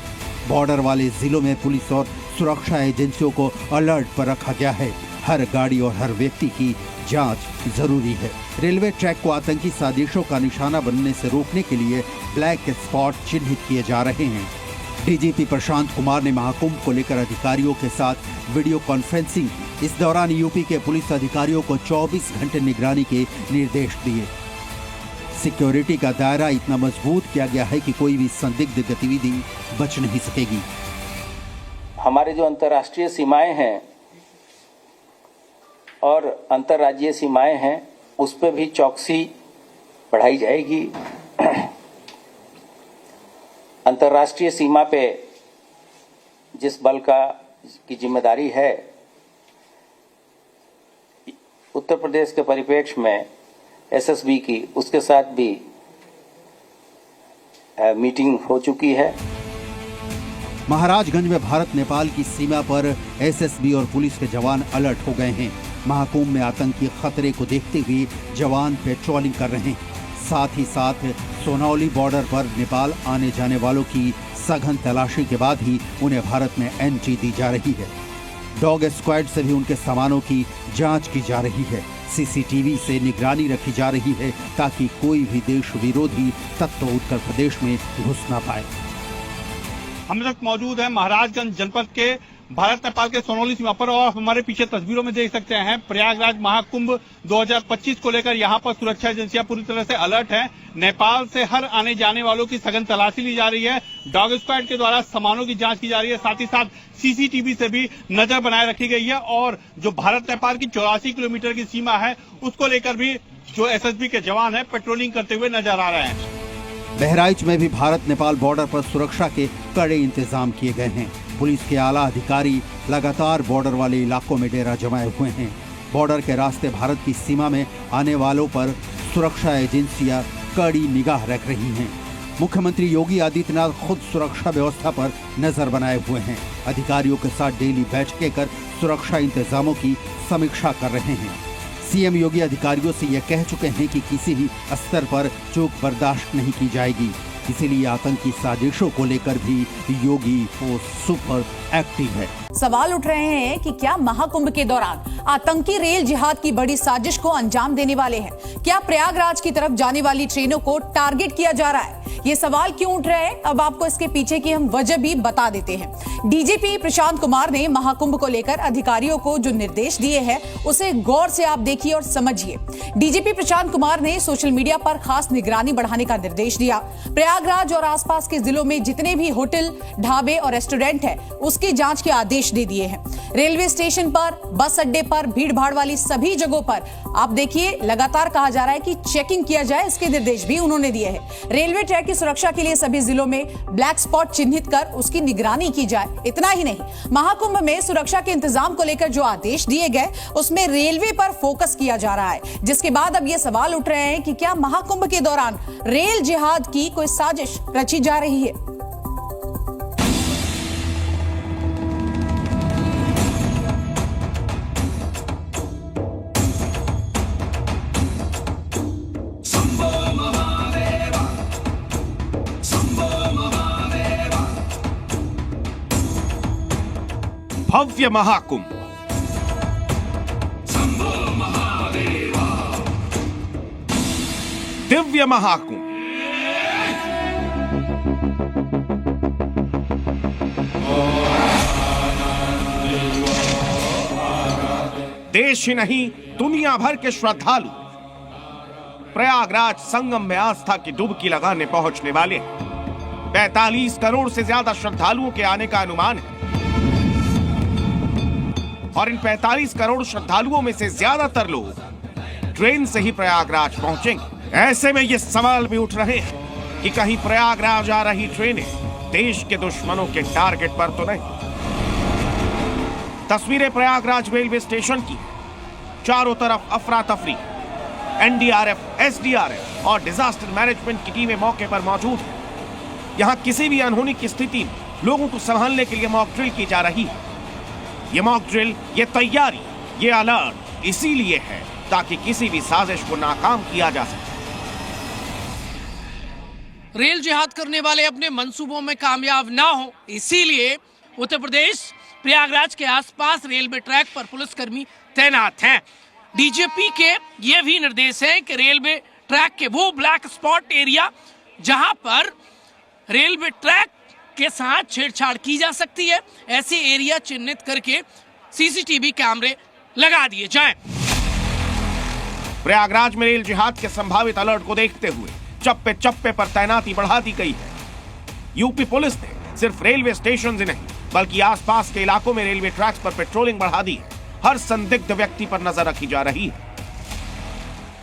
बॉर्डर वाले जिलों में पुलिस और सुरक्षा एजेंसियों को अलर्ट पर रखा गया है। हर गाड़ी और हर व्यक्ति की जांच जरूरी है। रेलवे ट्रैक को आतंकी साजिशों का निशाना बनने से रोकने के लिए ब्लैक स्पॉट चिन्हित किए जा रहे हैं। डीजीपी प्रशांत कुमार ने महाकुंभ को लेकर अधिकारियों के साथ वीडियो कॉन्फ्रेंसिंग। इस दौरान यूपी के पुलिस अधिकारियों को 24 घंटे निगरानी के निर्देश दिए। सिक्योरिटी का दायरा इतना मजबूत किया गया है कि कोई भी संदिग्ध गतिविधि बच नहीं सकेगी। हमारे जो अंतर्राष्ट्रीय सीमाएं हैं और अंतर्राज्यीय सीमाएं हैं, उस पर भी चौकसी बढ़ाई जाएगी। अंतर्राष्ट्रीय सीमा पे जिस बल की जिम्मेदारी है, उत्तर प्रदेश के परिप्रेक्ष्य में एसएसबी की, उसके साथ भी मीटिंग हो चुकी है। महाराजगंज में भारत नेपाल की सीमा पर एसएसबी और पुलिस के जवान अलर्ट हो गए हैं। महाकुंभ में आतंकी खतरे को देखते हुए जवान पेट्रोलिंग कर रहे हैं। साथ ही साथ सोनौली बॉर्डर पर नेपाल आने जाने वालों की सघन तलाशी के बाद ही उन्हें भारत में एंट्री दी जा रही है। डॉग स्क्वाड से भी उनके सामानों की जांच की जा रही है। सीसीटीवी से निगरानी रखी जा रही है ताकि कोई भी देश विरोधी तत्व उत्तर प्रदेश में घुस ना पाए। हम तक मौजूद है महाराजगंज जनपद के भारत नेपाल के सोनौली सीमा पर और हमारे पीछे तस्वीरों में देख सकते हैं प्रयागराज महाकुंभ 2025 को लेकर यहां पर सुरक्षा एजेंसियां पूरी तरह से अलर्ट हैं। नेपाल से हर आने जाने वालों की सघन तलाशी ली जा रही है। डॉग स्क्वाड के द्वारा सामानों की जांच की जा रही है। साथ ही साथ सीसीटीवी से भी नजर बनाए रखी गई है और जो भारत नेपाल की 84 किलोमीटर की सीमा है, उसको लेकर भी जो एसएसबी के जवान है पेट्रोलिंग करते हुए नजर आ रहे हैं। बहराइच में भी भारत नेपाल बॉर्डर पर सुरक्षा के कड़े इंतजाम किए गए हैं। पुलिस के आला अधिकारी लगातार बॉर्डर वाले इलाकों में डेरा जमाए हुए हैं। बॉर्डर के रास्ते भारत की सीमा में आने वालों पर सुरक्षा एजेंसियां कड़ी निगाह रख रही हैं। मुख्यमंत्री योगी आदित्यनाथ खुद सुरक्षा व्यवस्था पर नजर बनाए हुए हैं। अधिकारियों के साथ डेली बैठकें कर सुरक्षा इंतजामों की समीक्षा कर रहे हैं। सीएम योगी अधिकारियों से यह कह चुके हैं कि किसी भी स्तर पर चूक बर्दाश्त नहीं की जाएगी। इसीलिए आतंकी साजिशों को लेकर भी योगी फोर्स सुपर एक्टिव है। सवाल उठ रहे हैं कि क्या महाकुंभ के दौरान आतंकी रेल जिहाद की बड़ी साजिश को अंजाम देने वाले हैं? क्या प्रयागराज की तरफ जाने वाली ट्रेनों को टारगेट किया जा रहा है? ये सवाल क्यों उठ रहे हैं? अब आपको इसके पीछे की हम वजह भी बता देते हैं। डीजीपी प्रशांत कुमार ने महाकुंभ को लेकर अधिकारियों को जो निर्देश दिए हैं उसे गौर से आप देखिए और समझिए। डीजीपी प्रशांत कुमार ने सोशल मीडिया पर खास निगरानी बढ़ाने का निर्देश दिया। प्रयागराज और आसपास के जिलों में जितने भी होटल, ढाबे और रेस्टोरेंट है उसकी जांच के आदेश दे दिए हैं। रेलवे स्टेशन पर, बस अड्डे पर, भीड़ भाड़ वाली सभी जगहों पर आप देखिए लगातार कहा जा रहा है कि चेकिंग किया जाए, इसके निर्देश भी उन्होंने दिए हैं। रेलवे ट्रैक की सुरक्षा के लिए सभी जिलों में ब्लैक स्पॉट चिन्हित कर उसकी निगरानी की जाए। इतना ही नहीं, महाकुंभ में सुरक्षा के इंतजाम को लेकर जो आदेश दिए गए उसमें रेलवे पर फोकस किया जा रहा है। जिसके बाद अब ये सवाल उठ रहे हैं कि क्या महाकुंभ के दौरान रेल जिहाद की कोई साजिश रची जा रही है? भव्य महाकुंभ, दिव्य महाकुंभ, देश ही नहीं दुनिया भर के श्रद्धालु प्रयागराज संगम में आस्था की डुबकी लगाने पहुंचने वाले हैं। 45 करोड़ से ज्यादा श्रद्धालुओं के आने का अनुमान है और इन 45 करोड़ श्रद्धालुओं में से ज्यादातर लोग ट्रेन से ही प्रयागराज पहुंचेंगे। ऐसे में ये सवाल भी उठ रहे हैं कि कहीं प्रयागराज आ रही ट्रेनें देश के दुश्मनों के टारगेट पर तो नहीं। तस्वीरें प्रयागराज रेलवे स्टेशन की, चारों तरफ अफरा तफरी। एनडीआरएफ, एसडीआरएफ और डिजास्टर मैनेजमेंट की टीमें मौके पर मौजूद हैं। यहां किसी भी अनहोनी की स्थिति में लोगों को संभालने के लिए मॉक ड्रिल की जा रही है। ये मॉक ड्रिल, ये तैयारी, ये अलर्ट इसीलिए है ताकि किसी भी साजिश को नाकाम किया जा सके। रेल जिहाद करने वाले अपने मंसूबों में कामयाब ना हो, इसीलिए उत्तर प्रदेश प्रयागराज के आसपास रेलवे ट्रैक पर पुलिसकर्मी तैनात हैं। डीजीपी के ये भी निर्देश हैं कि रेलवे ट्रैक के वो ब्लैक स्पॉट एरिया जहां पर रेलवे ट्रैक के साथ छेड़छाड़ की जा सकती है, ऐसे एरिया चिन्हित करके सीसीटीवी कैमरे लगा दिए जाएं। प्रयागराज में रेल जिहाद के संभावित अलर्ट को देखते हुए चप्पे चप्पे पर तैनाती बढ़ा दी गई है। यूपी पुलिस ने सिर्फ रेलवे स्टेशन ही नहीं बल्कि आसपास के इलाकों में रेलवे ट्रैक्स पर पेट्रोलिंग बढ़ा दी है। हर संदिग्ध व्यक्ति पर नजर रखी जा रही है।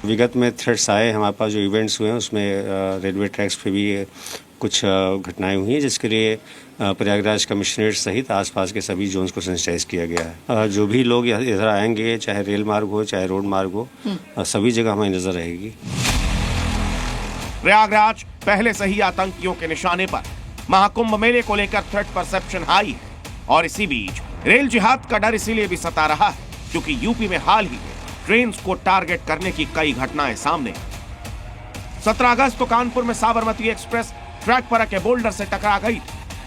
विगत में थ्रेट्स आए हमारे पास, जो इवेंट्स हुए हैं उसमें रेलवे ट्रैक्स पे भी कुछ घटनाएं हुई हैं, जिसके लिए प्रयागराज कमिश्नरेट सहित आसपास के सभी जोन्स को सेंसिटाइज किया गया है। जो भी लोग इधर आएंगे, चाहे रेल मार्ग हो चाहे रोड मार्ग हो, सभी जगह हमारी नजर रहेगी। प्रयागराज पहले से ही आतंकियों के निशाने पर। महाकुंभ मेले को लेकर थ्रेट परसेप्शन हाई है और इसी बीच रेल जिहाद का डर इसीलिए भी सता रहा है क्योंकि यूपी में हाल ही में ट्रेन को टारगेट करने की कई घटनाएं सामने। 17 अगस्त को कानपुर में साबरमती एक्सप्रेस ट्रैक पर रखे बोल्डर से टकरा गई।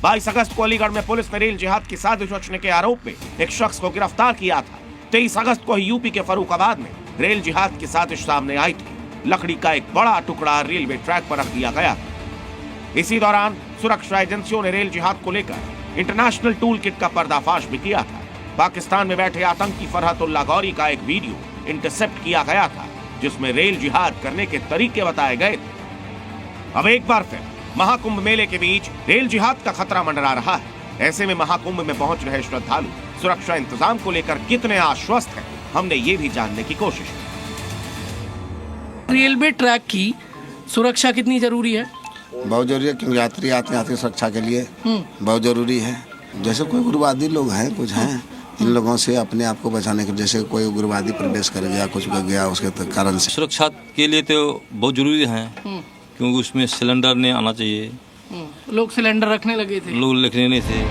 22 अगस्त को अलीगढ़ में पुलिस ने रेल जिहाद की साजिश रचने के आरोप में एक शख्स को गिरफ्तार किया था। 23 अगस्त को यूपी के फर्रुखाबाद में रेल जिहाद की साजिश सामने आई थी। लकड़ी का एक बड़ा टुकड़ा रेलवे ट्रैक पर रख दिया गया। इसी दौरान सुरक्षा एजेंसियों ने रेल जिहाद को लेकर इंटरनेशनल टूल किट का पर्दाफाश भी किया था। पाकिस्तान में बैठे आतंकी फरहतुल्लाह गौरी का एक वीडियो इंटरसेप्ट किया गया था जिसमें रेल जिहाद करने के तरीके बताए गए थे। अब एक बार फिर महाकुंभ मेले के बीच रेल जिहाद का खतरा मंडरा रहा है। ऐसे में महाकुंभ में पहुंच रहे श्रद्धालु सुरक्षा इंतजाम को लेकर कितने आश्वस्त हैं, हमने ये भी जानने की कोशिश की। रेलवे ट्रैक की सुरक्षा कितनी जरूरी है? बहुत जरूरी है, क्योंकि यात्री आते हैं सुरक्षा के लिए बहुत जरूरी है। जैसे कोई उग्रवादी लोग हैं, कुछ हैं, इन लोगों से अपने आप को बचाने के, जैसे कोई उग्रवादी प्रवेश कर गया, कुछ कर गया, उसके कारण से सुरक्षा के लिए तो बहुत जरूरी है, क्योंकि उसमें सिलेंडर नहीं आना चाहिए। लोग सिलेंडर रखने लगे थे। लोग लिखने नहीं थे।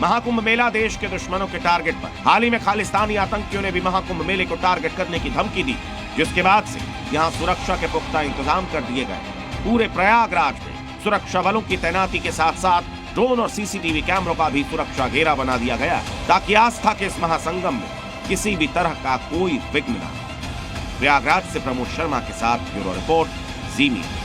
महाकुंभ मेला देश के दुश्मनों के टारगेट पर। हाल ही में खालिस्तानी आतंकियों ने भी महाकुंभ मेले को टारगेट करने की धमकी दी, जिसके बाद से यहां सुरक्षा के पुख्ता इंतजाम कर दिए गए। पूरे प्रयागराज में सुरक्षा बलों की तैनाती के साथ साथ ड्रोन और सीसीटीवी कैमरों का भी सुरक्षा घेरा बना दिया गया, ताकि आस्था के इस महासंगम में किसी भी तरह का कोई विघ्न न हो। प्रयागराज से प्रमोद शर्मा के साथ ब्यूरो रिपोर्ट, जी मीडिया।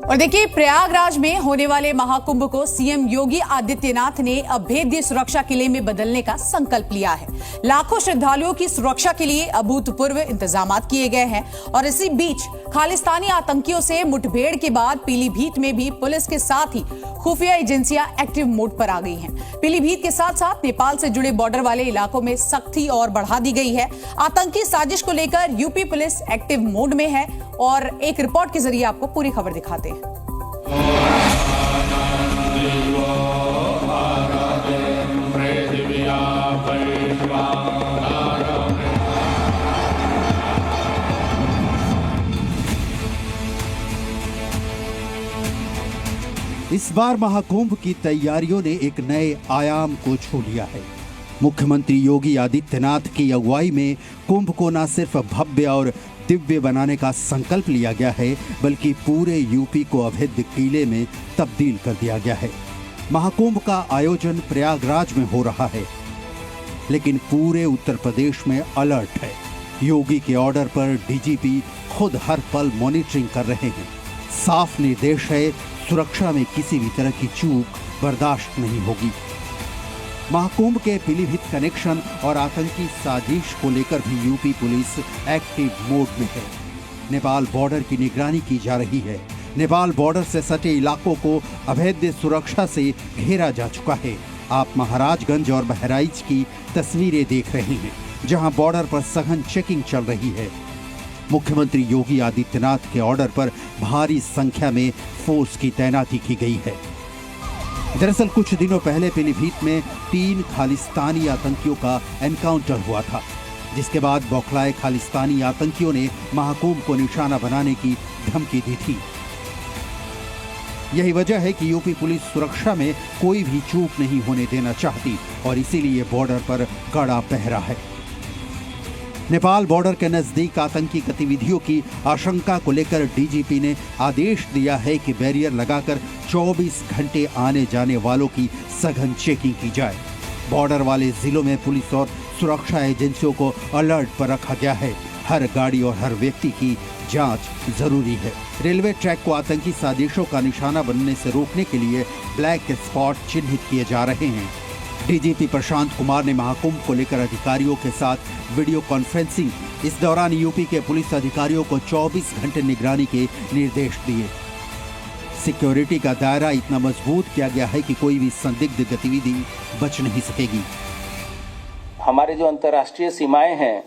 और देखिए, प्रयागराज में होने वाले महाकुंभ को सीएम योगी आदित्यनाथ ने अभेद्य सुरक्षा किले में बदलने का संकल्प लिया है। लाखों श्रद्धालुओं की सुरक्षा के लिए अभूतपूर्व इंतजाम किए गए हैं। और इसी बीच खालिस्तानी आतंकियों से मुठभेड़ के बाद पीलीभीत में भी पुलिस के साथ ही खुफिया एजेंसियां एक्टिव मोड पर आ गई हैं। पीलीभीत के साथ साथ नेपाल से जुड़े बॉर्डर वाले इलाकों में सख्ती और बढ़ा दी गई है। आतंकी साजिश को लेकर यूपी पुलिस एक्टिव मोड में है और एक रिपोर्ट के जरिए आपको पूरी खबर दिखाते हैं। इस बार महाकुंभ की तैयारियों ने एक नए आयाम को छू लिया है। मुख्यमंत्री योगी आदित्यनाथ की अगुवाई में कुंभ को न सिर्फ भव्य और दिव्य बनाने का संकल्प लिया गया है, बल्कि पूरे यूपी को अभेद्य किले में तब्दील कर दिया गया है। महाकुंभ का आयोजन प्रयागराज में हो रहा है, लेकिन पूरे उत्तर प्रदेश में अलर्ट है। योगी के ऑर्डर पर डीजीपी खुद हर पल मॉनिटरिंग कर रहे हैं। साफ निर्देश है, सुरक्षा में किसी भी तरह की चूक बर्दाश्त नहीं होगी। महाकुंभ के पीलीभीत कनेक्शन और आतंकी साजिश को लेकर भी यूपी पुलिस एक्टिव मोड में है। नेपाल बॉर्डर की निगरानी की जा रही है। नेपाल बॉर्डर से सटे इलाकों को अभेद्य सुरक्षा से घेरा जा चुका है। आप महाराजगंज और बहराइच की तस्वीरें देख रहे हैं, जहां बॉर्डर पर सघन चेकिंग चल रही है। मुख्यमंत्री योगी आदित्यनाथ के ऑर्डर पर भारी संख्या में फोर्स की तैनाती की गई है। दरअसल कुछ दिनों पहले पीलीभीत में 3 खालिस्तानी आतंकियों का एनकाउंटर हुआ था, जिसके बाद बौखलाए खालिस्तानी आतंकियों ने महाकुंभ को निशाना बनाने की धमकी दी थी। यही वजह है कि यूपी पुलिस सुरक्षा में कोई भी चूक नहीं होने देना चाहती और इसीलिए बॉर्डर पर कड़ा पहरा है। नेपाल बॉर्डर के नजदीक आतंकी गतिविधियों की आशंका को लेकर डीजीपी ने आदेश दिया है कि बैरियर लगाकर 24 घंटे आने जाने वालों की सघन चेकिंग की जाए। बॉर्डर वाले जिलों में पुलिस और सुरक्षा एजेंसियों को अलर्ट पर रखा गया है। हर गाड़ी और हर व्यक्ति की जांच जरूरी है। रेलवे ट्रैक को आतंकी साजिशों का निशाना बनने से रोकने के लिए ब्लैक स्पॉट चिन्हित किए जा रहे हैं। डीजीपी प्रशांत कुमार ने महाकुंभ को लेकर अधिकारियों के साथ वीडियो कॉन्फ्रेंसिंग। इस दौरान यूपी के पुलिस अधिकारियों को 24 घंटे निगरानी के निर्देश दिए। सिक्योरिटी का दायरा इतना मजबूत किया गया है कि कोई भी संदिग्ध गतिविधि बच नहीं सकेगी। हमारे जो अंतर्राष्ट्रीय सीमाएं हैं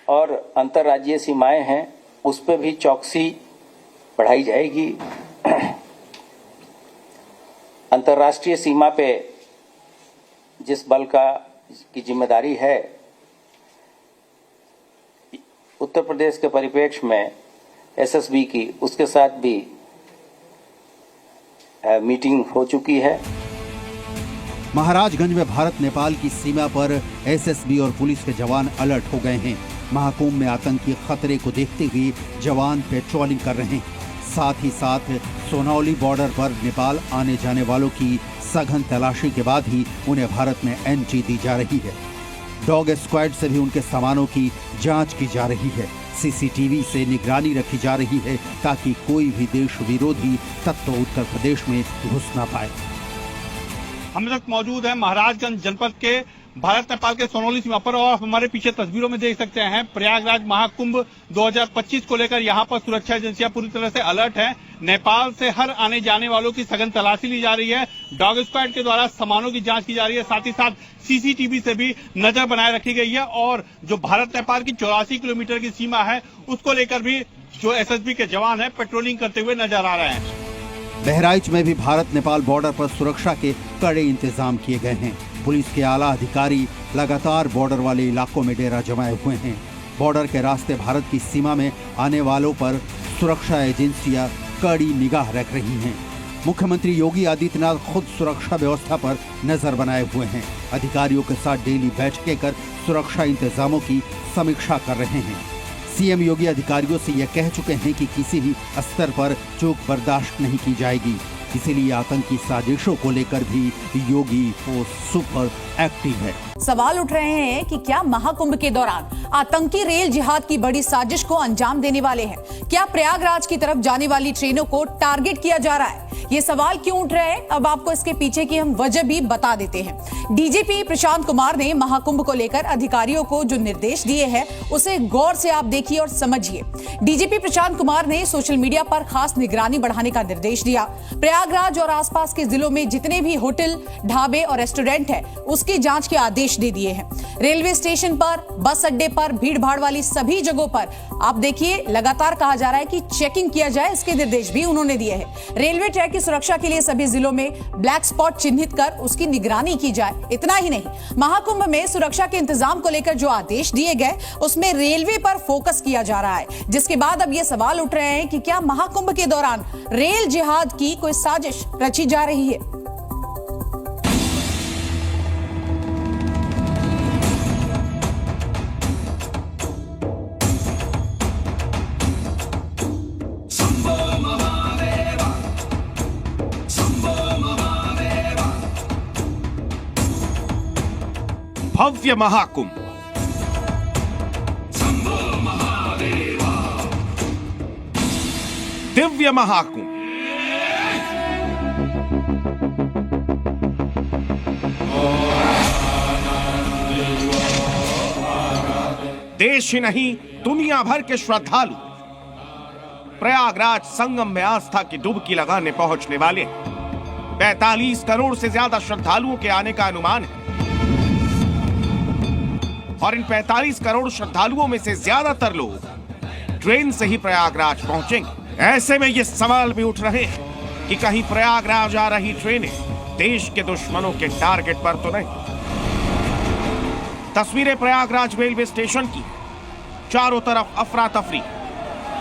और अंतर्राज्यीय सीमाएं हैं, उस पर भी चौकसी बढ़ाई जाएगी। अंतर्राष्ट्रीय सीमा पे जिस बल की जिम्मेदारी है, उत्तर प्रदेश के परिप्रेक्ष्य में एसएसबी की, उसके साथ भी मीटिंग हो चुकी है। महाराजगंज में भारत नेपाल की सीमा पर एसएसबी और पुलिस के जवान अलर्ट हो गए हैं। महाकुंभ में आतंकी खतरे को देखते हुए जवान पेट्रोलिंग कर रहे हैं। साथ ही साथ सोनौली बॉर्डर पर नेपाल आने जाने वालों की सघन तलाशी के बाद ही उन्हें भारत में एंट्री दी जा रही है। डॉग स्क्वाड से भी उनके सामानों की जांच की जा रही है। सीसीटीवी से निगरानी रखी जा रही है ताकि कोई भी देश विरोधी तत्व उत्तर प्रदेश में घुस ना पाए। हम इस वक्त मौजूद हैं महाराजगंज जनपद के भारत नेपाल के सोनौली सीमा पर और हमारे पीछे तस्वीरों में देख सकते हैं प्रयागराज महाकुंभ 2025 को लेकर यहाँ पर सुरक्षा एजेंसियां पूरी तरह से अलर्ट हैं। नेपाल से हर आने जाने वालों की सघन तलाशी ली जा रही है। डॉग स्क्वाड के द्वारा सामानों की जांच की जा रही है। साथ ही साथ सीसीटीवी से भी नजर बनाए रखी गई है और जो भारत नेपाल की 84 किलोमीटर की सीमा है, उसको लेकर भी जो एसएसबी के जवान है पेट्रोलिंग करते हुए नजर आ रहे हैं। बहराइच में भी भारत नेपाल बॉर्डर पर सुरक्षा के कड़े इंतजाम किए गए हैं। पुलिस के आला अधिकारी लगातार बॉर्डर वाले इलाकों में डेरा जमाए हुए हैं। बॉर्डर के रास्ते भारत की सीमा में आने वालों पर सुरक्षा एजेंसियां कड़ी निगाह रख रही हैं। मुख्यमंत्री योगी आदित्यनाथ खुद सुरक्षा व्यवस्था पर नजर बनाए हुए हैं। अधिकारियों के साथ डेली बैठकें कर सुरक्षा इंतजामों की समीक्षा कर रहे हैं। सीएम योगी अधिकारियों से यह कह चुके हैं कि किसी भी स्तर पर चूक बर्दाश्त नहीं की जाएगी। इसीलिए आतंकी साजिशों को लेकर भी योगी फोर्स सुपर एक्टिव है। सवाल उठ रहे हैं कि क्या महाकुंभ के दौरान आतंकी रेल जिहाद की बड़ी साजिश को अंजाम देने वाले हैं? क्या प्रयागराज की तरफ जाने वाली ट्रेनों को टारगेट किया जा रहा है? ये सवाल क्यों उठ रहे हैं? अब आपको इसके पीछे की हम वजह भी बता देते हैं। डीजीपी प्रशांत कुमार ने महाकुंभ को लेकर अधिकारियों को जो निर्देश दिए हैं उसे गौर से आप देखिए और समझिए। डीजीपी प्रशांत कुमार ने सोशल मीडिया पर खास निगरानी बढ़ाने का निर्देश दिया। प्रयागराज और आसपास के जिलों में जितने भी होटल, ढाबे और रेस्टोरेंट है उसकी जांच के आदेश दे दिए हैं। रेलवे स्टेशन पर, बस अड्डे पर, भीड़ भाड़ वाली सभी जगहों पर आप देखिए लगातार कहा जा रहा है कि चेकिंग किया जाए, इसके निर्देश भी उन्होंने दिए हैं। रेलवे ट्रैक की सुरक्षा के लिए सभी जिलों में ब्लैक स्पॉट चिन्हित कर उसकी निगरानी की जाए। इतना ही नहीं, महाकुंभ में सुरक्षा के इंतजाम को लेकर जो आदेश दिए गए उसमें रेलवे पर फोकस किया जा रहा है। जिसके बाद अब ये सवाल उठ रहे हैं कि क्या महाकुंभ के दौरान रेल जिहाद की कोई साजिश रची जा रही है? भव्य महाकुंभ, दिव्य महाकुंभ, देश ही नहीं दुनिया भर के श्रद्धालु प्रयागराज संगम में आस्था की डुबकी लगाने पहुंचने वाले 45 करोड़ से ज्यादा श्रद्धालुओं के आने का अनुमान है और इन 45 करोड़ श्रद्धालुओं में से ज्यादातर लोग ट्रेन से ही प्रयागराज पहुंचेंगे। ऐसे में ये सवाल भी उठ रहे हैं कि कहीं प्रयागराज आ रही ट्रेनें देश के दुश्मनों के टारगेट पर तो नहीं। तस्वीरें प्रयागराज रेलवे स्टेशन की, चारों तरफ अफरा तफरी।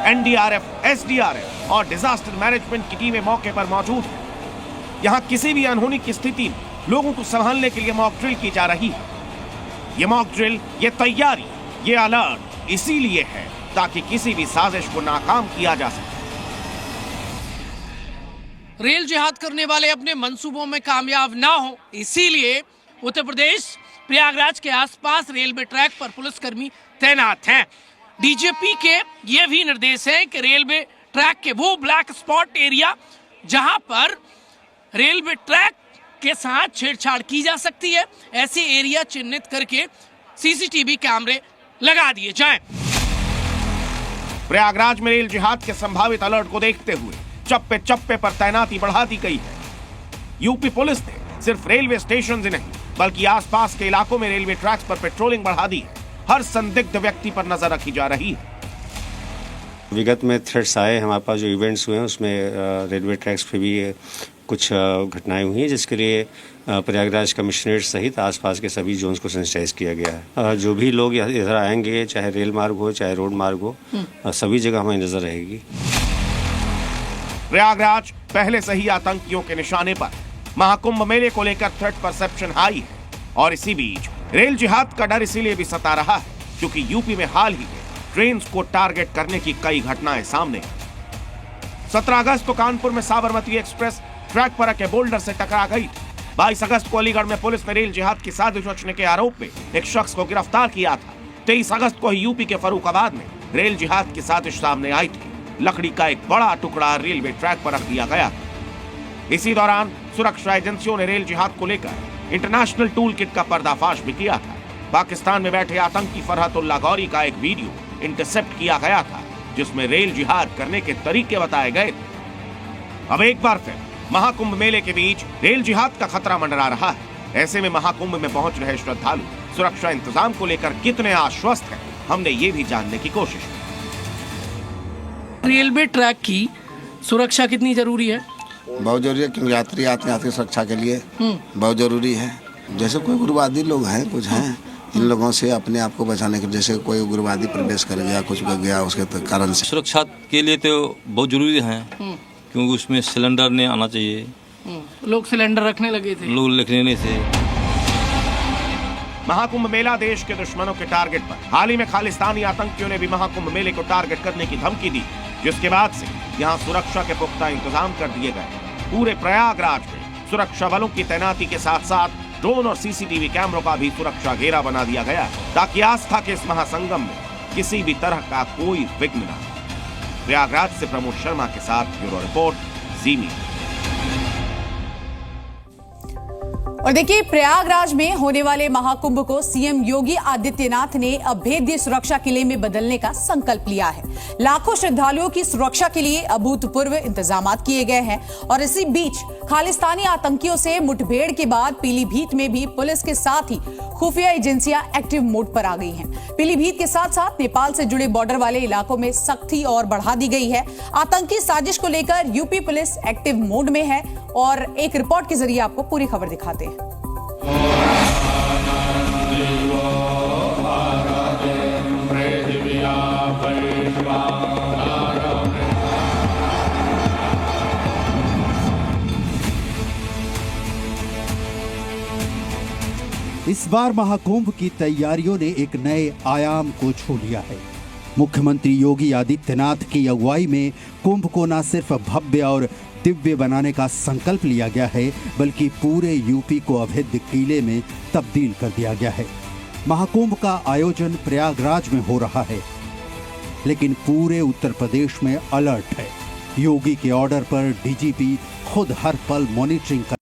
एनडीआरएफ, एसडीआरएफ और डिजास्टर मैनेजमेंट की टीमें मौके पर मौजूद हैं। यहां किसी भी अनहोनी की स्थिति में लोगों को संभालने के लिए मॉक ड्रिल की जा रही है। ये मॉक ड्रिल, ये तैयारी, ये अलर्ट इसीलिए है ताकि किसी भी साजिश को नाकाम किया जा सके। रेल जिहाद करने वाले अपने मंसूबों में कामयाब ना हो, इसीलिए उत्तर प्रदेश प्रयागराज के आसपास रेलवे ट्रैक पर पुलिसकर्मी तैनात हैं। डीजीपी के ये भी निर्देश है कि रेलवे ट्रैक के वो ब्लैक स्पॉट एरिया जहां पर रेलवे ट्रैक के साथ छेड़छाड़ की जा सकती है, ऐसे एरिया चिन्हित करके सीसीटीवी कैमरे लगा दिए जाएं। प्रयागराज में रेल जिहाद के संभावित अलर्ट को देखते हुए चप्पे चप्पे पर तैनाती बढ़ा दी गई है। यूपी पुलिस ने सिर्फ रेलवे स्टेशन ही नहीं बल्कि आसपास के इलाकों में रेलवे ट्रैक्स पर पेट्रोलिंग बढ़ा दी है। हर संदिग्ध व्यक्ति पर नजर रखी जा रही है। विगत में थ्रेट्स आए, हमारे पास जो इवेंट्स हुए हैं उसमें रेलवे ट्रैक्स पे भी कुछ घटनाएं हुई हैं, जिसके लिए प्रयागराज कमिश्नरेट सहित आसपास के सभी जोन्स को सैनिटाइज किया गया है। जो भी लोग इधर आएंगे, चाहे रेल मार्ग हो चाहे रोड मार्ग हो, सभी जगह हमारी नजर रहेगी। प्रयागराज पहले से ही आतंकियों के निशाने पर। महाकुंभ मेले को लेकर थ्रेट परसेप्शन हाई है और इसी बीच रेल जिहाद का डर इसीलिए भी सता रहा है क्योंकि यूपी में हाल ही में ट्रेन को टारगेट करने की कई घटनाएं सामने। 17 अगस्त को कानपुर में साबरमती एक्सप्रेस ट्रैक पर रखे बोल्डर से टकरा गई। 22 अगस्त को अलीगढ़ में पुलिस ने रेल जिहाद की साजिश रचने के आरोप में एक शख्स को गिरफ्तार किया था। 23 अगस्त को ही यूपी के फर्रुखाबाद में रेल जिहाद की साजिश सामने आई थी। लकड़ी का एक बड़ा टुकड़ा रेलवे ट्रैक पर रख दिया गया। इसी दौरान सुरक्षा एजेंसियों ने रेल जिहाद को लेकर इंटरनेशनल टूल किट का पर्दाफाश भी किया था। पाकिस्तान में बैठे आतंकी फरहतुल्लाह गौरी का एक वीडियो इंटरसेप्ट किया गया था जिसमें रेल जिहाद करने के तरीके बताए गए थे। अब एक बार फिर महाकुंभ मेले के बीच रेल जिहाद का खतरा मंडरा रहा है। ऐसे में महाकुंभ में पहुंच रहे श्रद्धालु सुरक्षा इंतजाम को लेकर कितने आश्वस्त हैं, हमने ये भी जानने की कोशिश की। रेलवे ट्रैक की सुरक्षा कितनी जरूरी है? बहुत जरूरी है क्योंकि यात्री आते हैं, सुरक्षा के लिए बहुत जरूरी है। जैसे कोई उग्रवादी लोग हैं, कुछ हैं, इन लोगों से अपने आप को बचाने के, जैसे कोई उग्रवादी प्रवेश कर गया, कुछ कर गया, उसके कारण से सुरक्षा के लिए तो बहुत जरूरी है, क्योंकि उसमें सिलेंडर नहीं आना चाहिए। लोग सिलेंडर रखने लगे थे। लोग लिखने से महाकुंभ मेला देश के दुश्मनों के टारगेट पर। हाल ही में खालिस्तानी आतंकियों ने भी महाकुंभ मेले को टारगेट करने की धमकी दी, जिसके बाद से यहां सुरक्षा के पुख्ता इंतजाम कर दिए गए। पूरे प्रयागराज में सुरक्षा बलों की तैनाती के साथ साथ ड्रोन और सीसीटीवी कैमरों का भी सुरक्षा घेरा बना दिया गया, ताकि आस्था के इस महासंगम में किसी भी तरह का कोई विघ्न न हो। प्रयागराज से प्रमोद शर्मा के साथ ब्यूरो रिपोर्ट, जी मीडिया। और देखिए, प्रयागराज में होने वाले महाकुंभ को सीएम योगी आदित्यनाथ ने अभेद्य सुरक्षा किले में बदलने का संकल्प लिया है। लाखों श्रद्धालुओं की सुरक्षा के लिए अभूतपूर्व इंतजाम किए गए हैं। और इसी बीच खालिस्तानी आतंकियों से मुठभेड़ के बाद पीलीभीत में भी पुलिस के साथ ही खुफिया एजेंसियां एक्टिव मोड पर आ गई हैं। पीलीभीत के साथ साथ नेपाल से जुड़े बॉर्डर वाले इलाकों में सख्ती और बढ़ा दी गई है। आतंकी साजिश को लेकर यूपी पुलिस एक्टिव मोड में है और एक रिपोर्ट के जरिए आपको पूरी खबर दिखाते हैं। इस बार महाकुंभ की तैयारियों ने एक नए आयाम को छू लिया है। मुख्यमंत्री योगी आदित्यनाथ की अगुवाई में कुंभ को न सिर्फ भव्य और दिव्य बनाने का संकल्प लिया गया है, बल्कि पूरे यूपी को अभेद्य किले में तब्दील कर दिया गया है। महाकुंभ का आयोजन प्रयागराज में हो रहा है, लेकिन पूरे उत्तर प्रदेश में अलर्ट है। योगी के ऑर्डर पर डीजीपी खुद हर पल मॉनिटरिंग